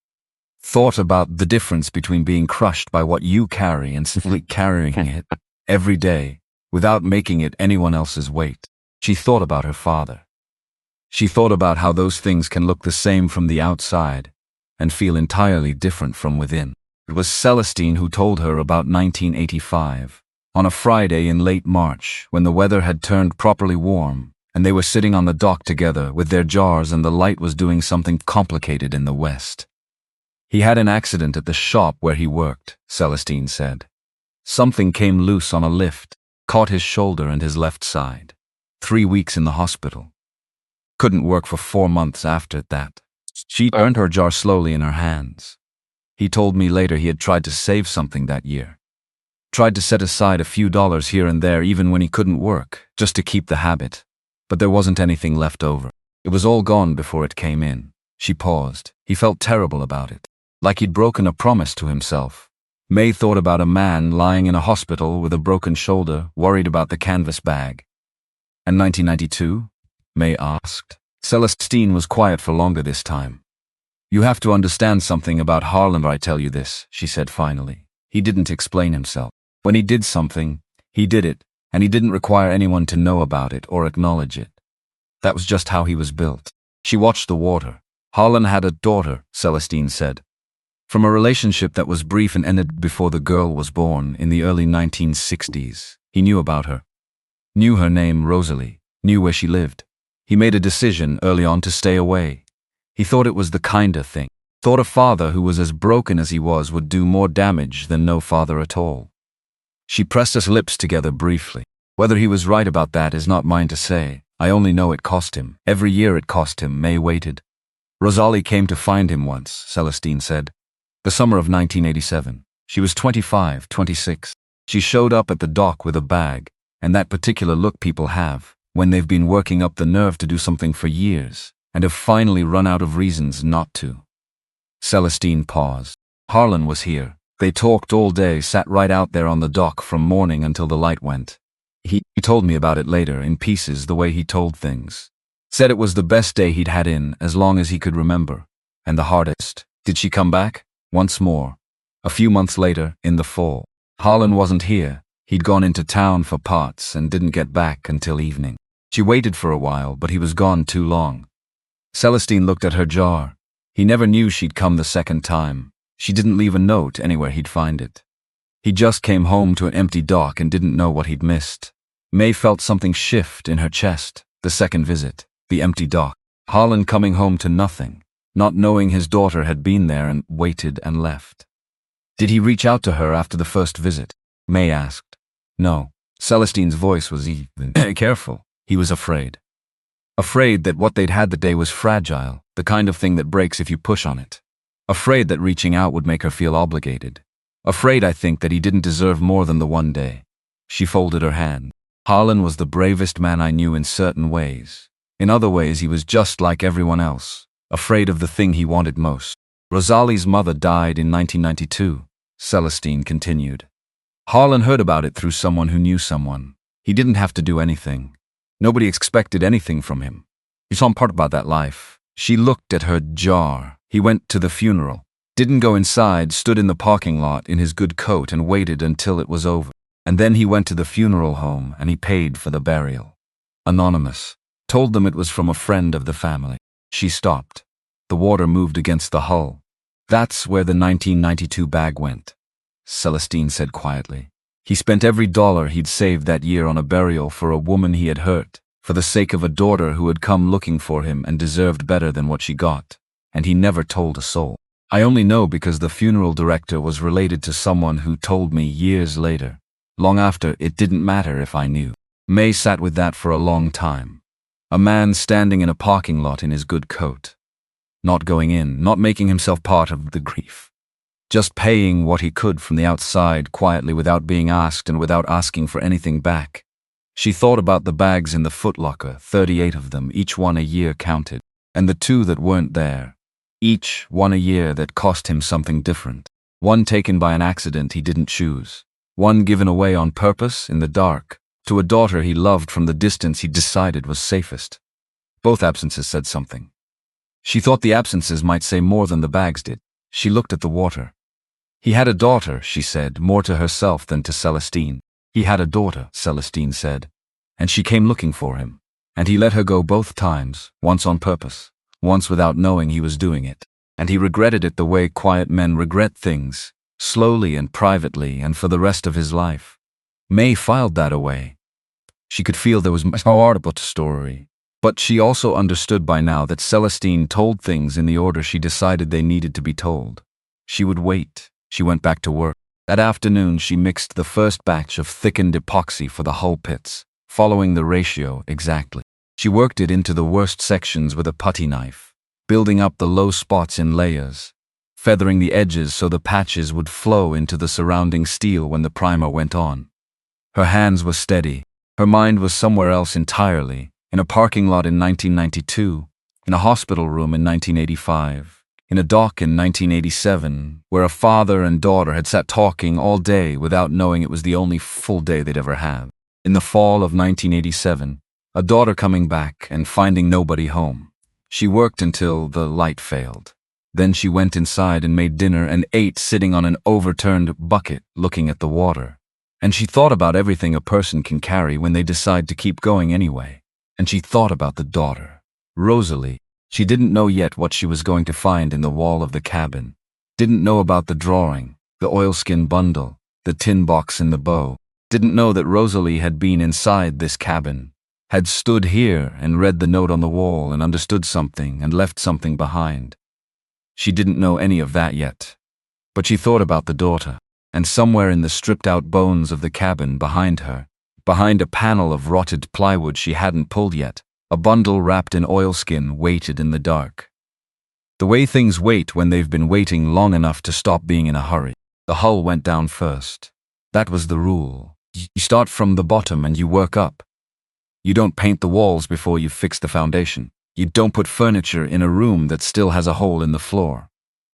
Thought about the difference between being crushed by what you carry and simply carrying it every day without making it anyone else's weight. She thought about her father. She thought about how those things can look the same from the outside and feel entirely different from within. It was Celestine who told her about 1985. On a Friday in late March, when the weather had turned properly warm, and they were sitting on the dock together with their jars and the light was doing something complicated in the west. "He had an accident at the shop where he worked," Celestine said. "Something came loose on a lift, caught his shoulder and his left side. 3 weeks in the hospital. Couldn't work for 4 months after that." She turned her jar slowly in her hands. "He told me later he had tried to save something that year. Tried to set aside a few dollars here and there even when he couldn't work, just to keep the habit. But there wasn't anything left over. It was all gone before it came in. She paused. He felt terrible about it. Like he'd broken a promise to himself. May thought about a man lying in a hospital with a broken shoulder, worried about the canvas bag. And 1992? May asked. Celestine was quiet for longer this time. You have to understand something about Harlan. I tell you this, she said finally. He didn't explain himself. When he did something, he did it, and he didn't require anyone to know about it or acknowledge it. That was just how he was built. She watched the water. Harlan had a daughter, Celestine said. From a relationship that was brief and ended before the girl was born in the early 1960s. He knew about her. Knew her name, Rosalie. Knew where she lived. He made a decision early on to stay away. He thought it was the kinder thing. Thought a father who was as broken as he was would do more damage than no father at all. She pressed his lips together briefly. Whether he was right about that is not mine to say. I only know it cost him. Every year it cost him. May waited. Rosalie came to find him once, Celestine said. The summer of 1987. She was 25, 26. She showed up at the dock with a bag, and that particular look people have when they've been working up the nerve to do something for years and have finally run out of reasons not to. Celestine paused. Harlan was here. They talked all day, sat right out there on the dock from morning until the light went. He told me about it later, in pieces, the way he told things. Said it was the best day he'd had in as long as he could remember. And the hardest. Did she come back? Once more. A few months later, in the fall. Harlan wasn't here. He'd gone into town for parts and didn't get back until evening. She waited for a while, but he was gone too long. Celestine looked at her jar. He never knew she'd come the second time. She didn't leave a note anywhere he'd find it. He just came home to an empty dock and didn't know what he'd missed. May felt something shift in her chest. The second visit. The empty dock. Harlan coming home to nothing. Not knowing his daughter had been there and waited and left. Did he reach out to her after the first visit? May asked. No. Celestine's voice was even. Careful. He was afraid. Afraid that what they'd had that day was fragile, the kind of thing that breaks if you push on it. Afraid that reaching out would make her feel obligated. Afraid, I think, that he didn't deserve more than the one day. She folded her hand. Harlan was the bravest man I knew in certain ways. In other ways, he was just like everyone else. Afraid of the thing he wanted most. Rosalie's mother died in 1992, Celestine continued. Harlan heard about it through someone who knew someone. He didn't have to do anything. Nobody expected anything from him. He saw part about that life. She looked at her jar. He went to the funeral. Didn't go inside, stood in the parking lot in his good coat and waited until it was over. And then he went to the funeral home and he paid for the burial. Anonymous. Told them it was from a friend of the family. She stopped. The water moved against the hull. That's where the 1992 bag went, Celestine said quietly. He spent every dollar he'd saved that year on a burial for a woman he had hurt, for the sake of a daughter who had come looking for him and deserved better than what she got. And he never told a soul. I only know because the funeral director was related to someone who told me years later. Long after, it didn't matter if I knew. May sat with that for a long time. A man standing in a parking lot in his good coat. Not going in, not making himself part of the grief. Just paying what he could from the outside quietly without being asked and without asking for anything back. She thought about the bags in the footlocker, 38 of them, each one a year counted. And the 2 that weren't there. Each one a year that cost him something different. One taken by an accident he didn't choose. One given away on purpose in the dark. To a daughter he loved from the distance he decided was safest. Both absences said something. She thought the absences might say more than the bags did. She looked at the water. He had a daughter, she said, more to herself than to Celestine. He had a daughter, Celestine said. And she came looking for him. And he let her go both times, once on purpose, once without knowing he was doing it. And he regretted it the way quiet men regret things, slowly and privately and for the rest of his life. May filed that away. She could feel there was much more to the story. But she also understood by now that Celestine told things in the order she decided they needed to be told. She would wait. She went back to work. That afternoon she mixed the first batch of thickened epoxy for the hull pits, following the ratio exactly. She worked it into the worst sections with a putty knife, building up the low spots in layers. feathering the edges so the patches would flow into the surrounding steel when the primer went on. Her hands were steady. Her mind was somewhere else entirely, in a parking lot in 1992, in a hospital room in 1985, in a dock in 1987, where a father and daughter had sat talking all day without knowing it was the only full day they'd ever had. In the fall of 1987, a daughter coming back and finding nobody home. She worked until the light failed. Then she went inside and made dinner and ate sitting on an overturned bucket looking at the water. And she thought about everything a person can carry when they decide to keep going anyway. And she thought about the daughter, Rosalie. She didn't know yet what she was going to find in the wall of the cabin. Didn't know about the drawing, the oilskin bundle, the tin box and the bow. Didn't know that Rosalie had been inside this cabin, had stood here and read the note on the wall and understood something and left something behind. She didn't know any of that yet. But she thought about the daughter, and somewhere in the stripped-out bones of the cabin behind her, behind a panel of rotted plywood she hadn't pulled yet, a bundle wrapped in oilskin waited in the dark. The way things wait when they've been waiting long enough to stop being in a hurry. The hull went down first. That was the rule. You start from the bottom and you work up. You don't paint the walls before you've fixed the foundation. You don't put furniture in a room that still has a hole in the floor.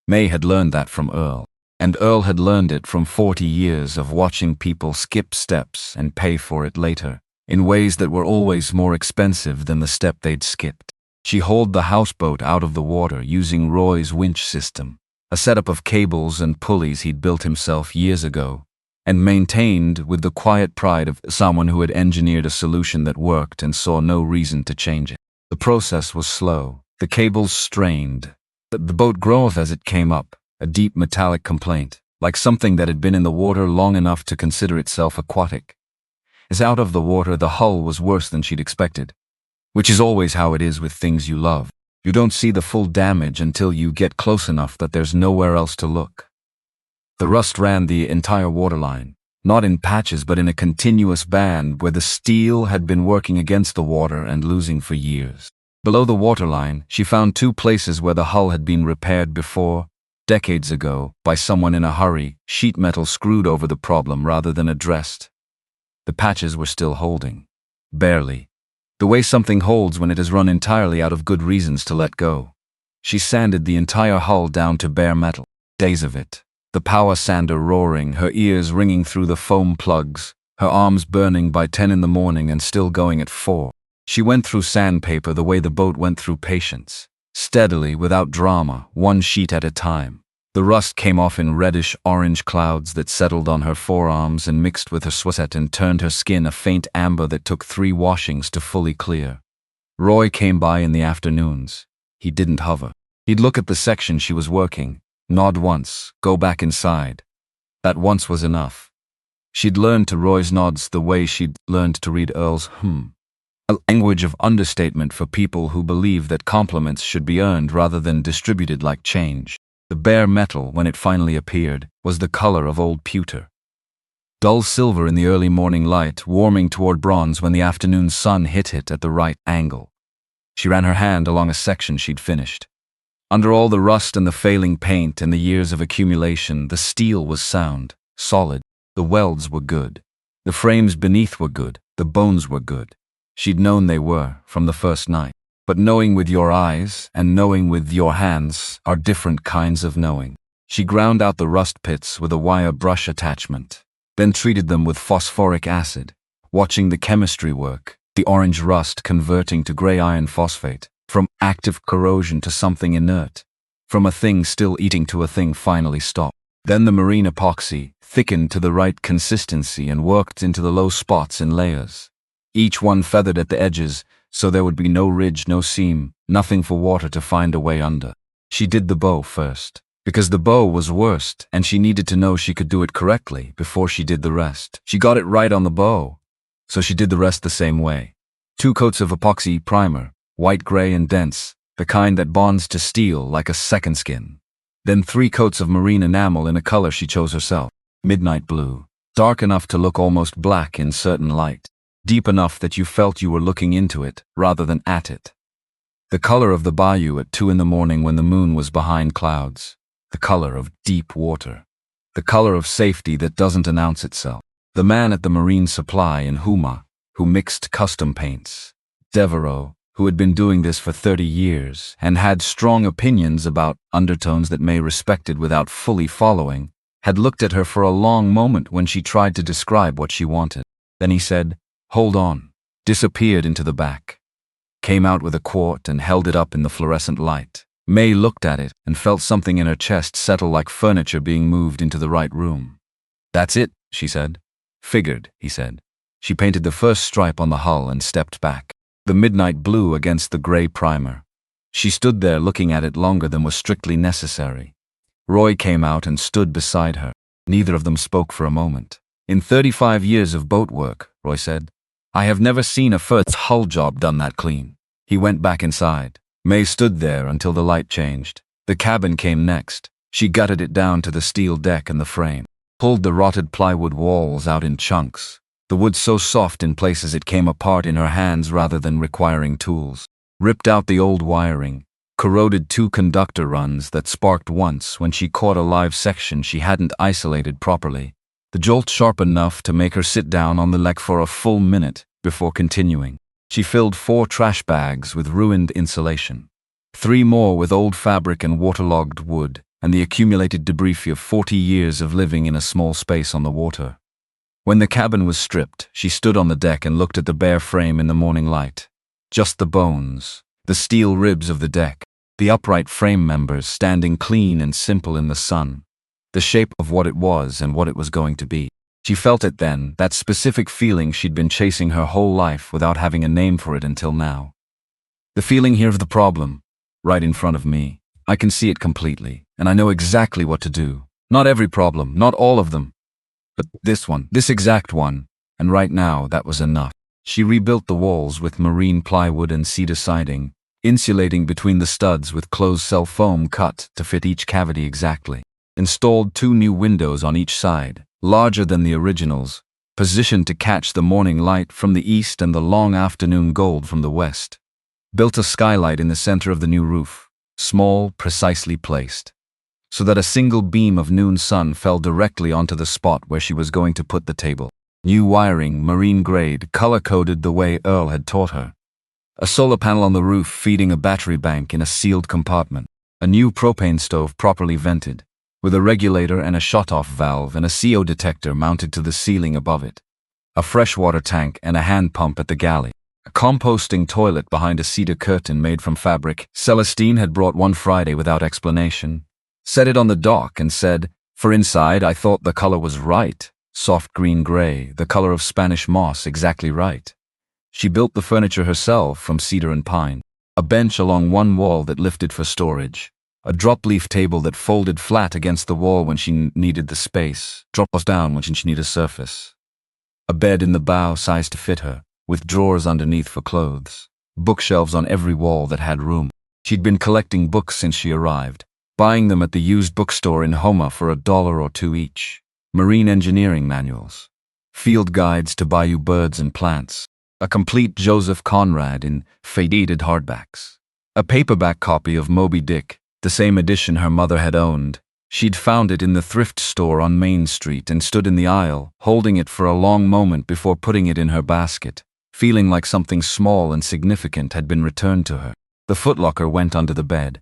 May had learned that from Earl. And Earl had learned it from 40 years of watching people skip steps and pay for it later, in ways that were always more expensive than the step they'd skipped. She hauled the houseboat out of the water using Roy's winch system, a setup of cables and pulleys he'd built himself years ago, and maintained with the quiet pride of someone who had engineered a solution that worked and saw no reason to change it. The process was slow. The cables strained. The boat groaned as it came up, a deep metallic complaint, like something that had been in the water long enough to consider itself aquatic. As out of the water, the hull was worse than she'd expected, which is always how it is with things you love. You don't see the full damage until you get close enough that there's nowhere else to look. The rust ran the entire waterline, not in patches but in a continuous band where the steel had been working against the water and losing for years. Below the waterline, she found two places where the hull had been repaired before, decades ago, by someone in a hurry, sheet metal screwed over the problem rather than addressed. The patches were still holding. Barely. The way something holds when it has run entirely out of good reasons to let go. She sanded the entire hull down to bare metal. Days of it. The power sander roaring, her ears ringing through the foam plugs, her arms burning by 10 in the morning and still going at 4. She went through sandpaper the way the boat went through patience. Steadily, without drama, one sheet at a time. The rust came off in reddish-orange clouds that settled on her forearms and mixed with her sweat and turned her skin a faint amber that took 3 washings to fully clear. Roy came by in the afternoons. He didn't hover. He'd look at the section she was working, nod once, go back inside. That once was enough. She'd learned to Roy's nods the way she'd learned to read Earl's a language of understatement for people who believe that compliments should be earned rather than distributed like change. The bare metal, when it finally appeared, was the color of old pewter. Dull silver in the early morning light, warming toward bronze when the afternoon sun hit it at the right angle. She ran her hand along a section she'd finished. Under all the rust and the failing paint and the years of accumulation, the steel was sound, solid. The welds were good. The frames beneath were good. The bones were good. She'd known they were, from the first night. But knowing with your eyes and knowing with your hands are different kinds of knowing. She ground out the rust pits with a wire brush attachment, then treated them with phosphoric acid, watching the chemistry work, the orange rust converting to gray iron phosphate, from active corrosion to something inert, from a thing still eating to a thing finally stopped. Then the marine epoxy thickened to the right consistency and worked into the low spots in layers, each one feathered at the edges so there would be no ridge, no seam, nothing for water to find a way under. She did the bow first, because the bow was worst and she needed to know she could do it correctly before she did the rest. She got it right on the bow, so she did the rest the same way. 2 coats of epoxy primer, white, gray, and dense, the kind that bonds to steel like a second skin. Then 3 coats of marine enamel in a color she chose herself, midnight blue, dark enough to look almost black in certain light. Deep enough that you felt you were looking into it rather than at it. The color of the bayou at 2 in the morning when the moon was behind clouds. the color of deep water, the color of safety that doesn't announce itself. The man at the marine supply in Huma, who mixed custom paints, Devereaux, who had been doing this for 30 years and had strong opinions about undertones that May respected without fully following, had looked at her for a long moment when she tried to describe what she wanted. Then he said, "Hold on," disappeared into the back, came out with a quart and held it up in the fluorescent light. May looked at it and felt something in her chest settle like furniture being moved into the right room. "That's it," she said. "Figured," he said. She painted the first stripe on the hull and stepped back. The midnight blue against the gray primer. She stood there looking at it longer than was strictly necessary. Roy came out and stood beside her. Neither of them spoke for a moment. "In 35 years of boat work," Roy said, "I have never seen a first hull job done that clean." He went back inside. May stood there until the light changed. The cabin came next. She gutted it down to the steel deck and the frame, pulled the rotted plywood walls out in chunks, the wood so soft in places it came apart in her hands rather than requiring tools, ripped out the old wiring, corroded 2 conductor runs that sparked once when she caught a live section she hadn't isolated properly, the jolt sharp enough to make her sit down on the deck for a full minute before continuing. She filled 4 trash bags with ruined insulation, 3 more with old fabric and waterlogged wood, and the accumulated debris of 40 years of living in a small space on the water. When the cabin was stripped, she stood on the deck and looked at the bare frame in the morning light. Just the bones, the steel ribs of the deck, the upright frame members standing clean and simple in the sun, the shape of what it was and what it was going to be. She felt it then, that specific feeling she'd been chasing her whole life without having a name for it until now. The feeling here of the problem, right in front of me. I can see it completely, and I know exactly what to do. Not every problem, not all of them, but this one, this exact one, and right now that was enough. She rebuilt the walls with marine plywood and cedar siding, insulating between the studs with closed-cell foam cut to fit each cavity exactly. Installed 2 new windows on each side, larger than the originals, positioned to catch the morning light from the east and the long afternoon gold from the west. Built a skylight in the center of the new roof, small, precisely placed, so that a single beam of noon sun fell directly onto the spot where she was going to put the table. New wiring, marine grade, color-coded the way Earl had taught her. A solar panel on the roof feeding a battery bank in a sealed compartment. A new propane stove properly vented, with a regulator and a shut-off valve and a CO detector mounted to the ceiling above it. A freshwater tank and a hand pump at the galley. A composting toilet behind a cedar curtain made from fabric Celestine had brought one Friday without explanation. Set it on the dock and said, "For inside, I thought the color was right. Soft green-gray, the color of Spanish moss, exactly right." She built the furniture herself from cedar and pine. A bench along one wall that lifted for storage. A drop-leaf table that folded flat against the wall when she needed the space, drops down when she needed a surface. A bed in the bow sized to fit her, with drawers underneath for clothes. Bookshelves on every wall that had room. She'd been collecting books since she arrived, buying them at the used bookstore in Homa for $1 or $2 each. Marine engineering manuals. Field guides to bayou birds and plants. A complete Joseph Conrad in faded hardbacks. A paperback copy of Moby Dick, the same edition her mother had owned. She'd found it in the thrift store on Main Street and stood in the aisle, holding it for a long moment before putting it in her basket, feeling like something small and significant had been returned to her. The footlocker went under the bed.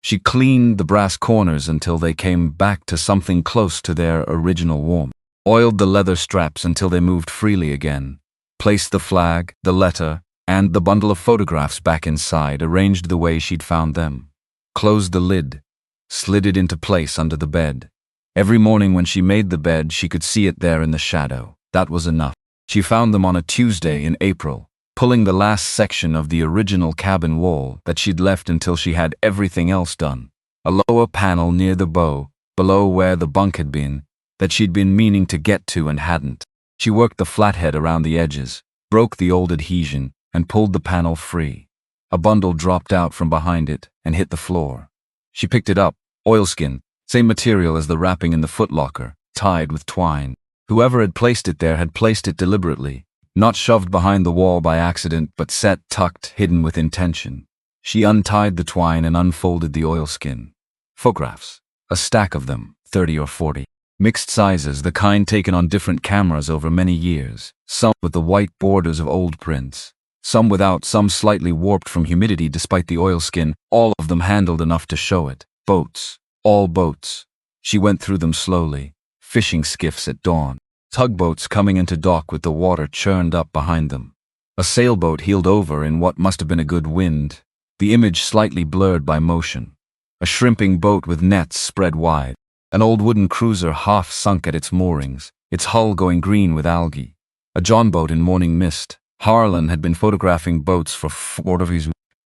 She cleaned the brass corners until they came back to something close to their original warmth. Oiled the leather straps until they moved freely again. Placed the flag, the letter, and the bundle of photographs back inside, arranged the way she'd found them. Closed the lid, slid it into place under the bed. Every morning when she made the bed, she could see it there in the shadow. That was enough. She found them on a Tuesday in April, pulling the last section of the original cabin wall that she'd left until she had everything else done. A lower panel near the bow, below where the bunk had been, that she'd been meaning to get to and hadn't. She worked the flathead around the edges, broke the old adhesion, and pulled the panel free. A bundle dropped out from behind it and hit the floor. She picked it up, oilskin, same material as the wrapping in the footlocker, tied with twine. Whoever had placed it there had placed it deliberately, not shoved behind the wall by accident, but set tucked, hidden with intention. She untied the twine and unfolded the oilskin. Photographs. A stack of them, 30 or 40. Mixed sizes, the kind taken on different cameras over many years, some with the white borders of old prints, some without, some slightly warped from humidity despite the oilskin, all of them handled enough to show it. Boats. All boats. She went through them slowly. Fishing skiffs at dawn. Tugboats coming into dock with the water churned up behind them. A sailboat heeled over in what must have been a good wind, the image slightly blurred by motion. A shrimping boat with nets spread wide. An old wooden cruiser half sunk at its moorings, its hull going green with algae. A John boat in morning mist. Harlan had been photographing boats for 4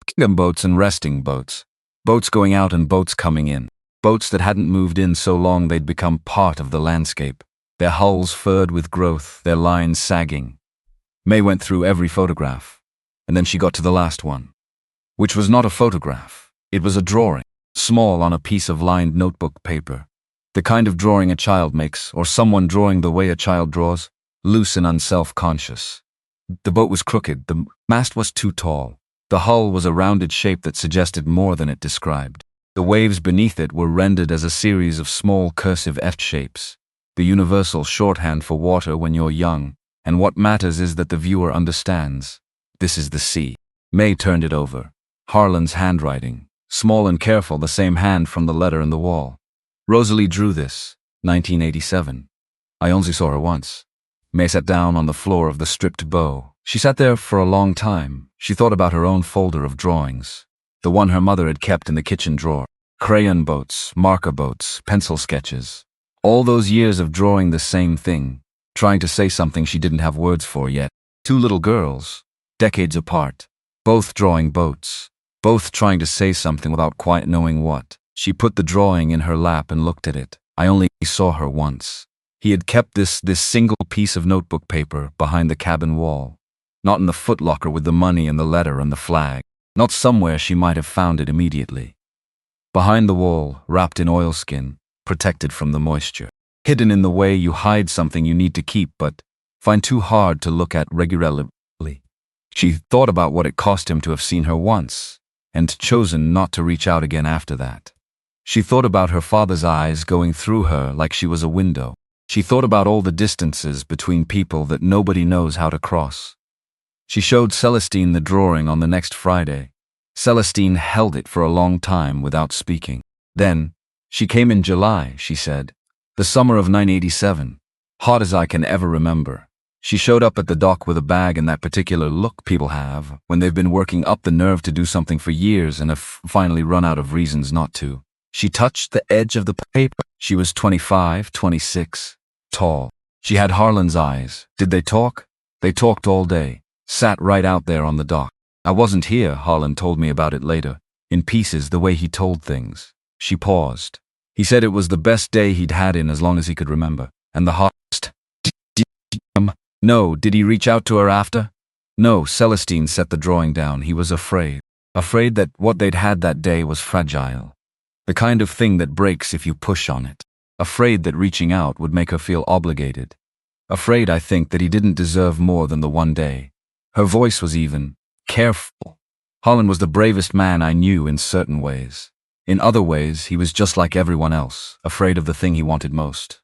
kingdom boats and resting boats. Boats going out and boats coming in. Boats that hadn't moved in so long they'd become part of the landscape. Their hulls furred with growth, their lines sagging. May went through every photograph, and then she got to the last one, which was not a photograph. It was a drawing, small on a piece of lined notebook paper. The kind of drawing a child makes, or someone drawing the way a child draws, loose and unself-conscious. The boat was crooked, the mast was too tall. The hull was a rounded shape that suggested more than it described. The waves beneath it were rendered as a series of small cursive F shapes, the universal shorthand for water when you're young, and what matters is that the viewer understands. This is the sea. May turned it over. Harlan's handwriting, small and careful, the same hand from the letter in the wall. Rosalie drew this, 1987. I only saw her once. May sat down on the floor of the stripped bow. She sat there for a long time. She thought about her own folder of drawings, the one her mother had kept in the kitchen drawer. Crayon boats, marker boats, pencil sketches. All those years of drawing the same thing, trying to say something she didn't have words for yet. 2 little girls, decades apart, both drawing boats, both trying to say something without quite knowing what. She put the drawing in her lap and looked at it. I only saw her once. He had kept this single piece of notebook paper behind the cabin wall. Not in the footlocker with the money and the letter and the flag. Not somewhere she might have found it immediately. Behind the wall, wrapped in oilskin, protected from the moisture. Hidden in the way you hide something you need to keep but find too hard to look at regularly. She thought about what it cost him to have seen her once, and chosen not to reach out again after that. She thought about her father's eyes going through her like she was a window. She thought about all the distances between people that nobody knows how to cross. She showed Celestine the drawing on the next Friday. Celestine held it for a long time without speaking. Then, she came in July, she said. The summer of 1987. Hot as I can ever remember. She showed up at the dock with a bag and that particular look people have when they've been working up the nerve to do something for years and have finally run out of reasons not to. She touched the edge of the paper. She was 25, 26, tall. She had Harlan's eyes. Did they talk? They talked all day. Sat right out there on the dock. I wasn't here, Harlan told me about it later. In pieces, the way he told things. She paused. He said it was the best day he'd had in as long as he could remember. And the hottest. No, did he reach out to her after? No, Celestine set the drawing down. He was afraid. Afraid that what they'd had that day was fragile. The kind of thing that breaks if you push on it. Afraid that reaching out would make her feel obligated. Afraid, I think, that he didn't deserve more than the one day. Her voice was even, careful. Harlan was the bravest man I knew in certain ways. In other ways, he was just like everyone else, afraid of the thing he wanted most.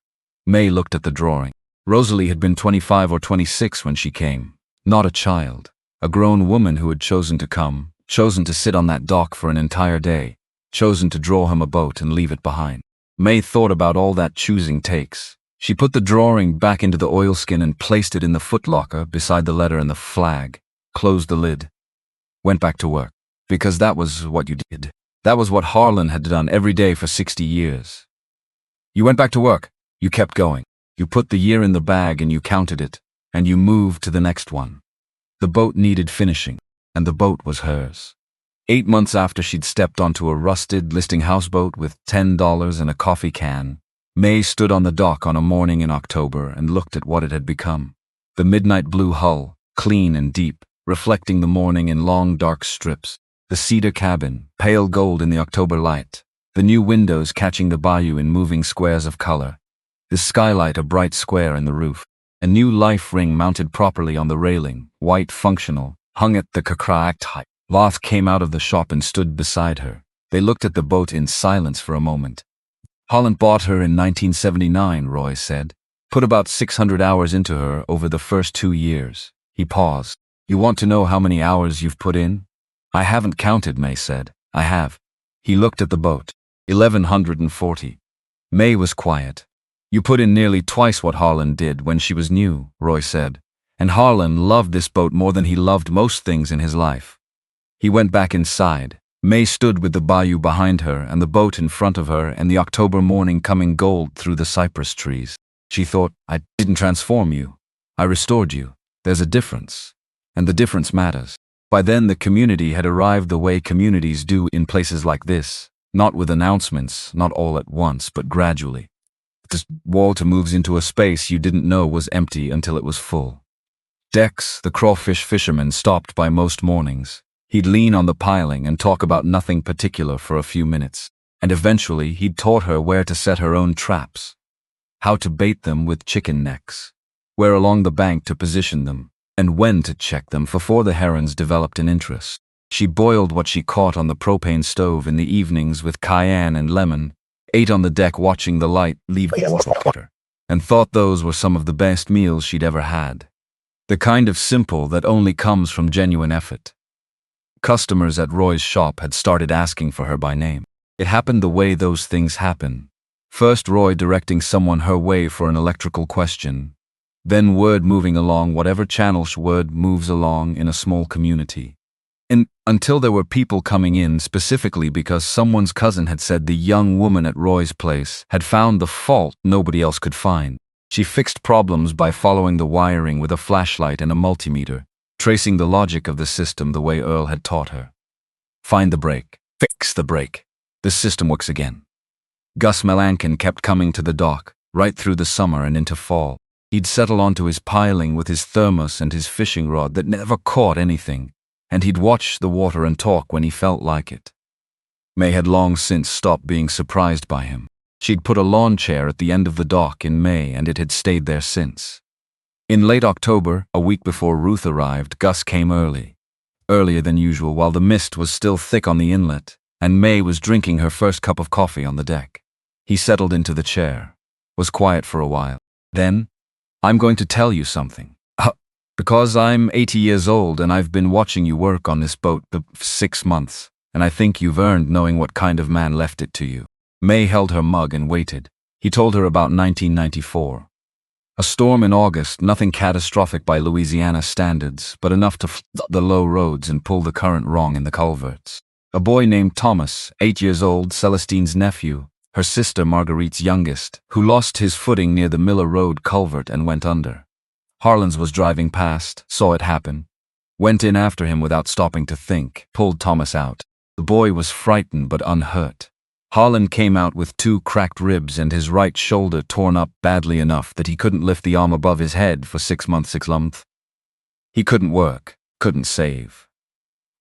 May looked at the drawing. Rosalie had been 25 or 26 when she came. Not a child. A grown woman who had chosen to come, chosen to sit on that dock for an entire day. Chosen to draw him a boat and leave it behind. May thought about all that choosing takes. She put the drawing back into the oilskin and placed it in the footlocker beside the letter and the flag, closed the lid, went back to work. Because that was what you did. That was what Harlan had done every day for 60 years. You went back to work. You kept going. You put the year in the bag and you counted it, and you moved to the next one. The boat needed finishing, and the boat was hers. 8 months after she'd stepped onto a rusted listing houseboat with $10 and a coffee can, May stood on the dock on a morning in October and looked at what it had become. The midnight blue hull, clean and deep, reflecting the morning in long dark strips. The cedar cabin, pale gold in the October light. The new windows catching the bayou in moving squares of color. The skylight a bright square in the roof. A new life ring mounted properly on the railing, white functional, hung at the cracked height. Loth came out of the shop and stood beside her. They looked at the boat in silence for a moment. Holland bought her in 1979, Roy said. Put about 600 hours into her over the first 2 years. He paused. You want to know how many hours you've put in? I haven't counted, May said. I have. He looked at the boat. 1,140. May was quiet. You put in nearly twice what Harlan did when she was new, Roy said. And Harlan loved this boat more than he loved most things in his life. He went back inside. May stood with the bayou behind her and the boat in front of her and the October morning coming gold through the cypress trees. She thought, I didn't transform you. I restored you. There's a difference. And the difference matters. By then the community had arrived the way communities do in places like this. Not with announcements, not all at once, but gradually. This Walter moves into a space you didn't know was empty until it was full. Dex, the crawfish fisherman, stopped by most mornings. He'd lean on the piling and talk about nothing particular for a few minutes. And eventually he'd taught her where to set her own traps. How to bait them with chicken necks. Where along the bank to position them. And when to check them before the herons developed an interest. She boiled what she caught on the propane stove in the evenings with cayenne and lemon, ate on the deck watching the light leave water, and thought those were some of the best meals she'd ever had. The kind of simple that only comes from genuine effort. Customers at Roy's shop had started asking for her by name. It happened the way those things happen. First Roy directing someone her way for an electrical question, then word moving along whatever channel word moves along in a small community. And until there were people coming in specifically because someone's cousin had said the young woman at Roy's place had found the fault nobody else could find. She fixed problems by following the wiring with a flashlight and a multimeter, tracing the logic of the system the way Earl had taught her. Find the break. Fix the break. The system works again. Gus Melankin kept coming to the dock, right through the summer and into fall. He'd settle onto his piling with his thermos and his fishing rod that never caught anything, and he'd watch the water and talk when he felt like it. May had long since stopped being surprised by him. She'd put a lawn chair at the end of the dock in May, and it had stayed there since. In late October, a week before Ruth arrived, Gus came early. Earlier than usual while the mist was still thick on the inlet, and May was drinking her first cup of coffee on the deck. He settled into the chair, was quiet for a while. Then, I'm going to tell you something. Because I'm 80 years old and I've been watching you work on this boat for 6 months, and I think you've earned knowing what kind of man left it to you. May held her mug and waited. He told her about 1994. A storm in August, nothing catastrophic by Louisiana standards, but enough to flood the low roads and pull the current wrong in the culverts. A boy named Thomas, 8 years old, Celestine's nephew, her sister Marguerite's youngest, who lost his footing near the Miller Road culvert and went under. Harlan's was driving past, saw it happen, went in after him without stopping to think, pulled Thomas out. The boy was frightened but unhurt. Harlan came out with 2 cracked ribs and his right shoulder torn up badly enough that he couldn't lift the arm above his head for 6 months. He couldn't work, couldn't save.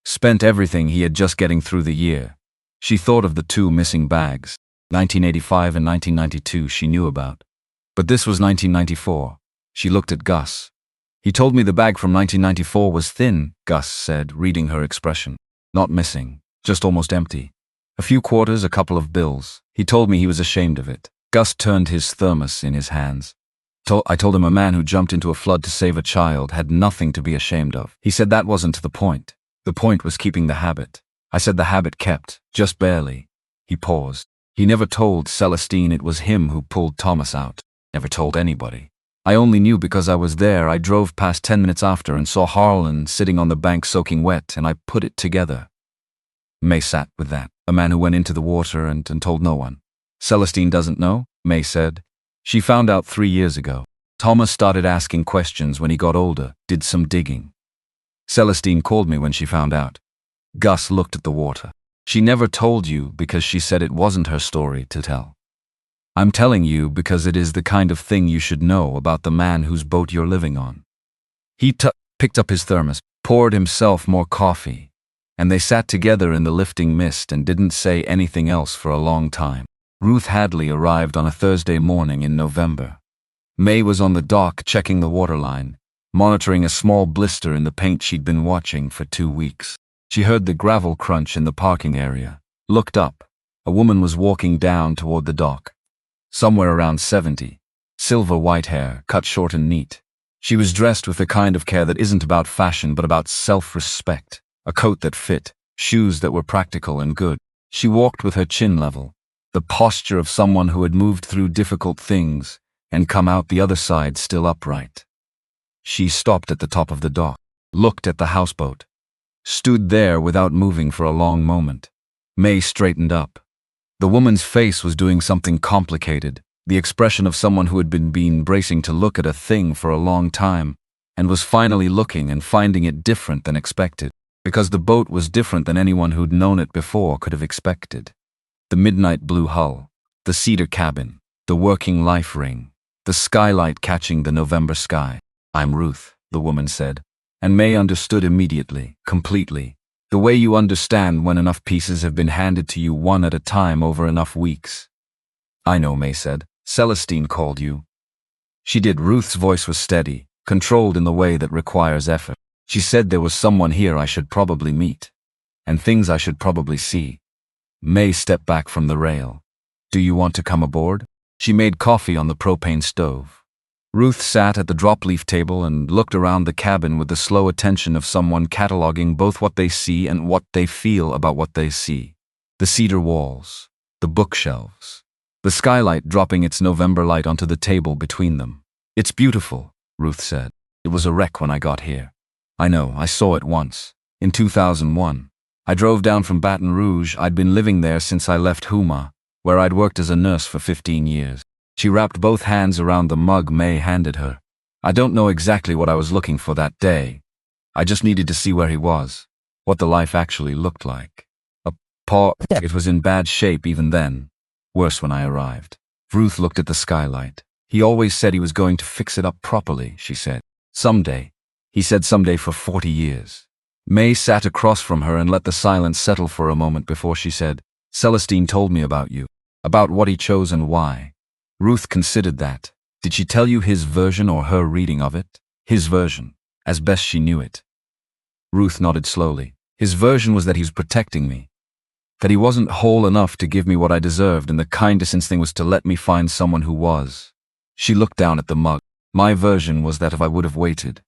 Spent everything he had just getting through the year. She thought of the 2 missing bags, 1985 and 1992 she knew about. But this was 1994. She looked at Gus. He told me the bag from 1994 was thin, Gus said, reading her expression. Not missing, just almost empty. A few quarters, a couple of bills. He told me he was ashamed of it. Gus turned his thermos in his hands. I told him a man who jumped into a flood to save a child had nothing to be ashamed of. He said that wasn't the point. The point was keeping the habit. I said the habit kept, just barely. He paused. He never told Celestine it was him who pulled Thomas out. Never told anybody. I only knew because I was there. I drove past 10 minutes after and saw Harlan sitting on the bank soaking wet, and I put it together. May sat with that. A man who went into the water and told no one. Celestine doesn't know, May said. She found out 3 years ago. Thomas started asking questions when he got older, did some digging. Celestine called me when she found out. Gus looked at the water. She never told you because she said it wasn't her story to tell. I'm telling you because it is the kind of thing you should know about the man whose boat you're living on. He picked up his thermos, poured himself more coffee, and they sat together in the lifting mist and didn't say anything else for a long time. Ruth Hadley arrived on a Thursday morning in November. May was on the dock checking the waterline, monitoring a small blister in the paint she'd been watching for 2 weeks. She heard the gravel crunch in the parking area, looked up. A woman was walking down toward the dock. somewhere around 70. Silver white hair, cut short and neat. She was dressed with the kind of care that isn't about fashion but about self-respect. A coat that fit, shoes that were practical and good. She walked with her chin level, the posture of someone who had moved through difficult things and come out the other side still upright. She stopped at the top of the dock, looked at the houseboat, stood there without moving for a long moment. May straightened up. The woman's face was doing something complicated, the expression of someone who had been bracing to look at a thing for a long time, and was finally looking and finding it different than expected, because the boat was different than anyone who'd known it before could have expected. The midnight blue hull, the cedar cabin, the working life ring, the skylight catching the November sky. "I'm Ruth," the woman said, and May understood immediately, completely, the way you understand when enough pieces have been handed to you one at a time over enough weeks. "I know," May said. "Celestine called you." She did. Ruth's voice was steady, controlled in the way that requires effort. "She said there was someone here I should probably meet, and things I should probably see." May stepped back from the rail. "Do you want to come aboard?" She made coffee on the propane stove. Ruth sat at the drop-leaf table and looked around the cabin with the slow attention of someone cataloging both what they see and what they feel about what they see. The cedar walls, the bookshelves, the skylight dropping its November light onto the table between them. "It's beautiful," Ruth said. "It was a wreck when I got here." "I know, I saw it once. In 2001. I drove down from Baton Rouge. I'd been living there since I left Houma, where I'd worked as a nurse for 15 years. She wrapped both hands around the mug May handed her. "I don't know exactly what I was looking for that day. I just needed to see where he was, what the life actually looked like. It was in bad shape even then. Worse when I arrived." Ruth looked at the skylight. "He always said he was going to fix it up properly," she said. "Someday." He said someday for 40 years. May sat across from her and let the silence settle for a moment before she said, "Celestine told me about you, about what he chose and why." Ruth considered that. Did she tell you his version or her reading of it? His version, as best she knew it. Ruth nodded slowly. "His version was that he was protecting me, that he wasn't whole enough to give me what I deserved, and the kindest instinct was to let me find someone who was." She looked down at the mug. "My version was that if I would have waited,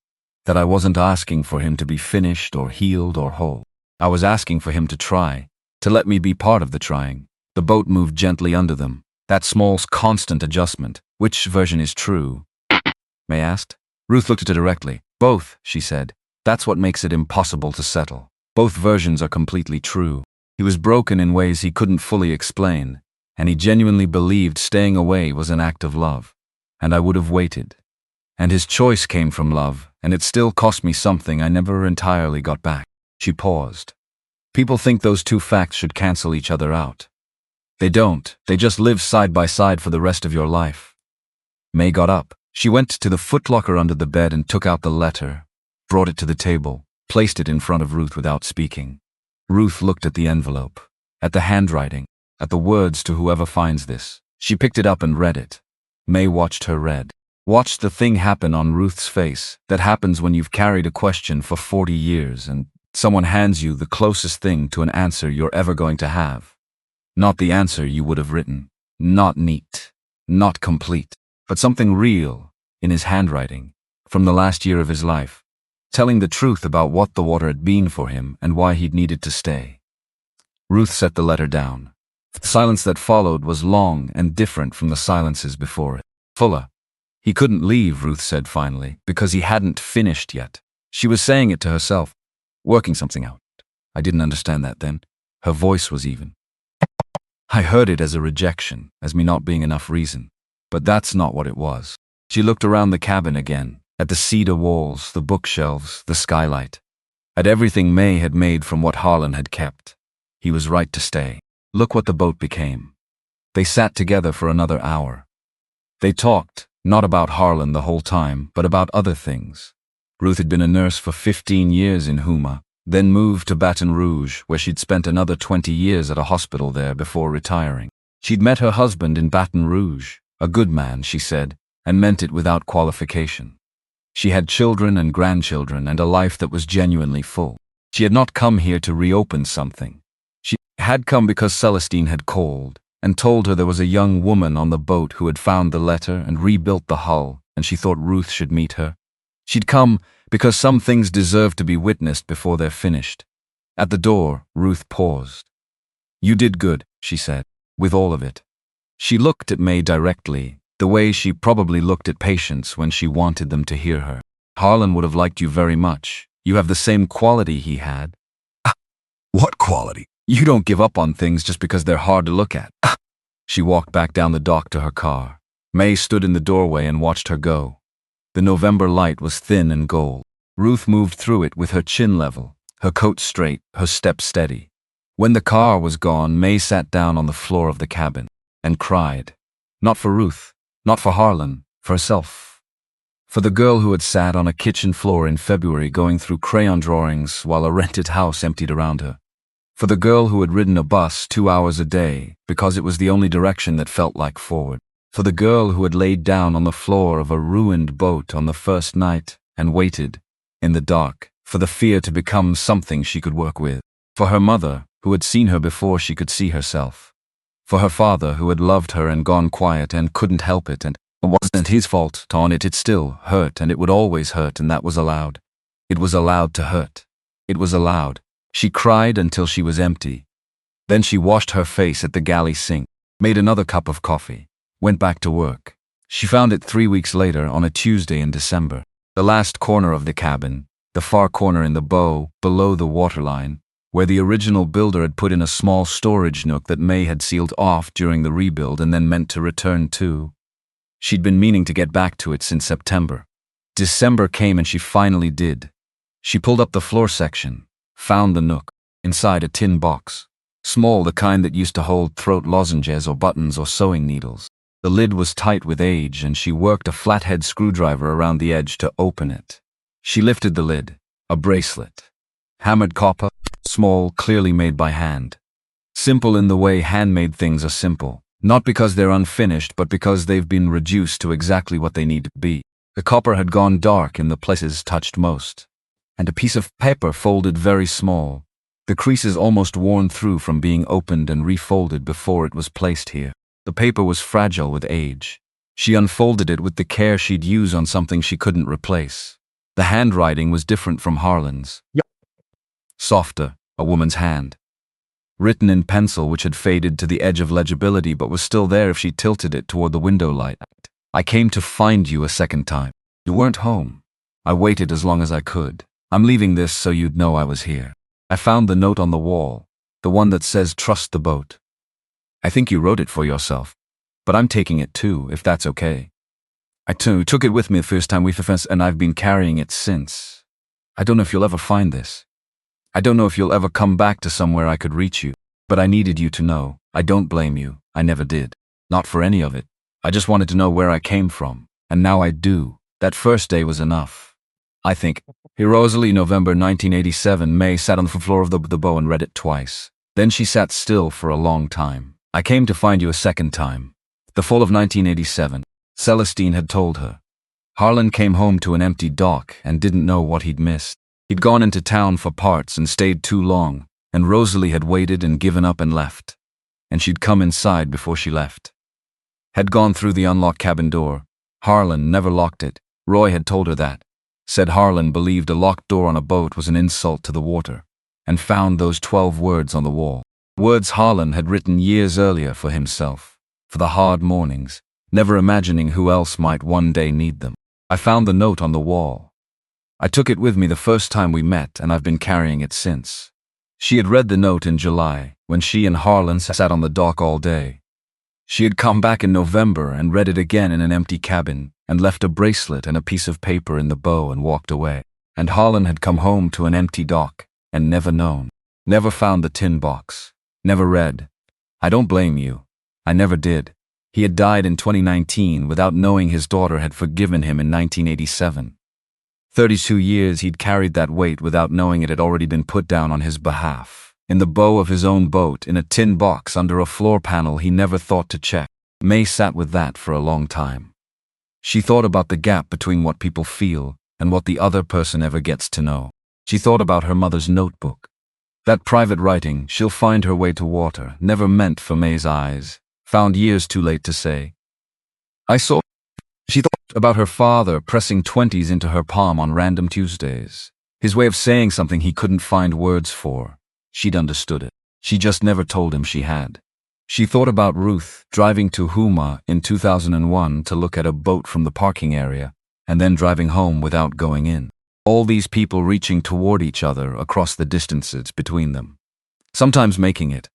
that I wasn't asking for him to be finished or healed or whole. I was asking for him to try, to let me be part of the trying." The boat moved gently under them. That small, constant adjustment. "Which version is true?" May asked. Ruth looked at her directly. "Both," she said. "That's what makes it impossible to settle. Both versions are completely true. He was broken in ways he couldn't fully explain, and he genuinely believed staying away was an act of love. And I would have waited. And his choice came from love, and it still cost me something I never entirely got back." She paused. "People think those two facts should cancel each other out. They don't. They just live side by side for the rest of your life." May got up. She went to the footlocker under the bed and took out the letter, brought it to the table, placed it in front of Ruth without speaking. Ruth looked at the envelope, at the handwriting, at the words to "whoever finds this." She picked it up and read it. May watched her read. Watched the thing happen on Ruth's face that happens when you've carried a question for 40 years and someone hands you the closest thing to an answer you're ever going to have. Not the answer you would have written, not neat, not complete, but something real in his handwriting from the last year of his life, telling the truth about what the water had been for him and why he'd needed to stay. Ruth set the letter down. The silence that followed was long and different from the silences before it. "Fuller. He couldn't leave," Ruth said finally, "because he hadn't finished yet." She was saying it to herself, working something out. "I didn't understand that then." Her voice was even. "I heard it as a rejection, as me not being enough reason. But that's not what it was." She looked around the cabin again, at the cedar walls, the bookshelves, the skylight, at everything May had made from what Harlan had kept. He was right to stay. Look what the boat became. They sat together for another hour. They talked, not about Harlan the whole time, but about other things. Ruth had been a nurse for 15 years in Houma, then moved to Baton Rouge, where she'd spent another 20 years at a hospital there before retiring. She'd met her husband in Baton Rouge, a good man, she said, and meant it without qualification. She had children and grandchildren and a life that was genuinely full. She had not come here to reopen something. She had come because Celestine had called, and told her there was a young woman on the boat who had found the letter and rebuilt the hull, and she thought Ruth should meet her. She'd come because some things deserve to be witnessed before they're finished. At the door, Ruth paused. "You did good," she said, "with all of it." She looked at May directly, the way she probably looked at patients when she wanted them to hear her. "Harlan would have liked you very much. You have the same quality he had." What quality? "You don't give up on things just because they're hard to look at." She walked back down the dock to her car. May stood in the doorway and watched her go. The November light was thin and gold. Ruth moved through it with her chin level, her coat straight, her step steady. When the car was gone, May sat down on the floor of the cabin and cried. Not for Ruth, not for Harlan, for herself. For the girl who had sat on a kitchen floor in February going through crayon drawings while a rented house emptied around her. For the girl who had ridden a bus 2 hours a day because it was the only direction that felt like forward. For the girl who had laid down on the floor of a ruined boat on the first night and waited, in the dark, for the fear to become something she could work with. For her mother, who had seen her before she could see herself. For her father, who had loved her and gone quiet and couldn't help it, and it wasn't his fault. On it still hurt, and it would always hurt, and that was allowed. It was allowed to hurt. It was allowed. She cried until she was empty. Then she washed her face at the galley sink, made another cup of coffee, went back to work. She found it 3 weeks later on a Tuesday in December. The last corner of the cabin, the far corner in the bow, below the waterline, where the original builder had put in a small storage nook that May had sealed off during the rebuild and then meant to return to. She'd been meaning to get back to it since September. December came and she finally did. She pulled up the floor section, found the nook, inside a tin box. Small, the kind that used to hold throat lozenges or buttons or sewing needles. The lid was tight with age and she worked a flathead screwdriver around the edge to open it. She lifted the lid. A bracelet. Hammered copper, small, clearly made by hand. Simple in the way handmade things are simple. Not because they're unfinished, but because they've been reduced to exactly what they need to be. The copper had gone dark in the places touched most. And a piece of paper folded very small. The creases almost worn through from being opened and refolded before it was placed here. The paper was fragile with age. She unfolded it with the care she'd use on something she couldn't replace. The handwriting was different from Harlan's. Softer, a woman's hand. Written in pencil which had faded to the edge of legibility but was still there if she tilted it toward the window light. "I came to find you a second time. You weren't home. I waited as long as I could. I'm leaving this so you'd know I was here. I found the note on the wall, the one that says trust the boat. I think you wrote it for yourself, but I'm taking it too, if that's okay. I too took it with me the first time we first, and I've been carrying it since. I don't know if you'll ever find this. I don't know if you'll ever come back to somewhere I could reach you, but I needed you to know. I don't blame you. I never did. Not for any of it. I just wanted to know where I came from, and now I do. That first day was enough. I think." Rosalie, November 1987. May sat on the floor of the bow and read it twice. Then she sat still for a long time. "I came to find you a second time." The fall of 1987. Celestine had told her. Harlan came home to an empty dock and didn't know what he'd missed. He'd gone into town for parts and stayed too long, and Rosalie had waited and given up and left. And she'd come inside before she left. Had gone through the unlocked cabin door. Harlan never locked it. Roy had told her that. Said Harlan believed a locked door on a boat was an insult to the water, and found those 12 words on the wall. Words Harlan had written years earlier for himself, for the hard mornings, never imagining who else might one day need them. "I found the note on the wall. I took it with me the first time we met, and I've been carrying it since." She had read the note in July, when she and Harlan sat on the dock all day. She had come back in November and read it again in an empty cabin, and left a bracelet and a piece of paper in the bow and walked away. And Harlan had come home to an empty dock, and never known. Never found the tin box. Never read. "I don't blame you. I never did." He had died in 2019 without knowing his daughter had forgiven him in 1987. 32 years he'd carried that weight without knowing it had already been put down on his behalf. In the bow of his own boat, in a tin box under a floor panel he never thought to check. May sat with that for a long time. She thought about the gap between what people feel and what the other person ever gets to know. She thought about her mother's notebook. That private writing, "She'll find her way to water," never meant for May's eyes. found years too late to say. I saw. She thought about her father pressing 20s into her palm on random Tuesdays. His way of saying something he couldn't find words for. She'd understood it. She just never told him she had. She thought about Ruth driving to Houma in 2001 to look at a boat from the parking area, and then driving home without going in. All these people reaching toward each other across the distances between them. Sometimes making it.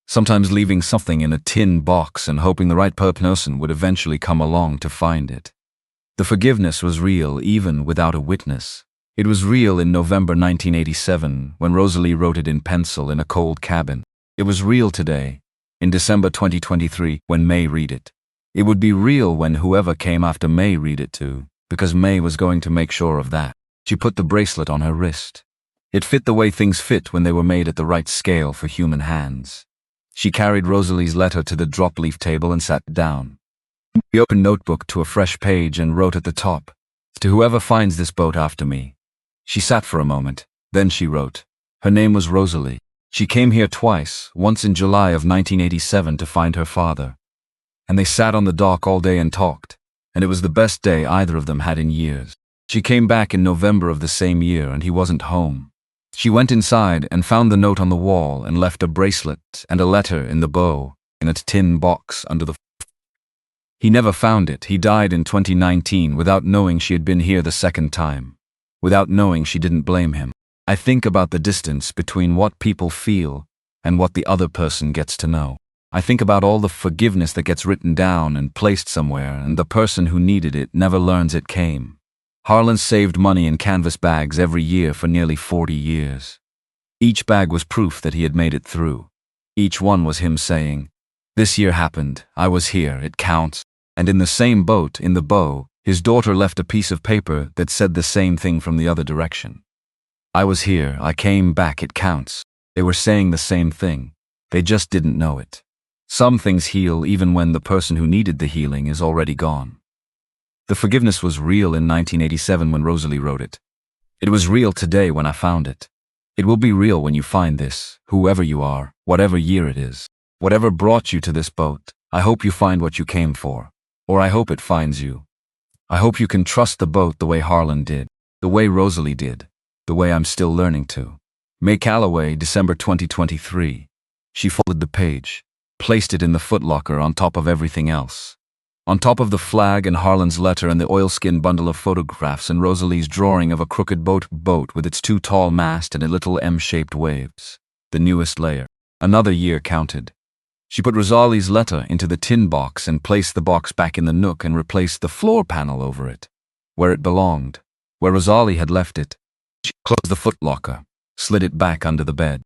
Sometimes leaving something in a tin box and hoping the right person would eventually come along to find it. The forgiveness was real even without a witness. It was real in November 1987 when Rosalie wrote it in pencil in a cold cabin. It was real today, in December 2023, when May read it. It would be real when whoever came after May read it too, because May was going to make sure of that. She put the bracelet on her wrist. It fit the way things fit when they were made at the right scale for human hands. She carried Rosalie's letter to the drop-leaf table and sat down. She opened notebook to a fresh page and wrote at the top, "To whoever finds this boat after me." She sat for a moment, then she wrote. Her name was Rosalie. She came here twice, once in July of 1987 to find her father. And they sat on the dock all day and talked, and it was the best day either of them had in years. She came back in November of the same year and he wasn't home. She went inside and found the note on the wall and left a bracelet and a letter in the bow in a tin box under the. He never found it. He died in 2019 without knowing she had been here the second time. Without knowing she didn't blame him. I think about the distance between what people feel and what the other person gets to know. I think about all the forgiveness that gets written down and placed somewhere, and the person who needed it never learns it came. Harlan saved money in canvas bags every year for nearly 40 years. Each bag was proof that he had made it through. Each one was him saying, "This year happened, I was here, it counts." And in the same boat, in the bow, his daughter left a piece of paper that said the same thing from the other direction. "I was here, I came back, it counts." They were saying the same thing. They just didn't know it. Some things heal even when the person who needed the healing is already gone. The forgiveness was real in 1987 when Rosalie wrote it. It was real today when I found it. It will be real when you find this, whoever you are, whatever year it is. Whatever brought you to this boat, I hope you find what you came for. Or I hope it finds you. I hope you can trust the boat the way Harlan did, the way Rosalie did, the way I'm still learning to. May Calloway, December 2023. She folded the page, placed it in the footlocker on top of everything else. On top of the flag and Harlan's letter and the oilskin bundle of photographs and Rosalie's drawing of a crooked boat with its two tall masts and its little M-shaped waves. The newest layer. Another year counted. She put Rosalie's letter into the tin box and placed the box back in the nook and replaced the floor panel over it, where it belonged, where Rosalie had left it. She closed the footlocker, slid it back under the bed.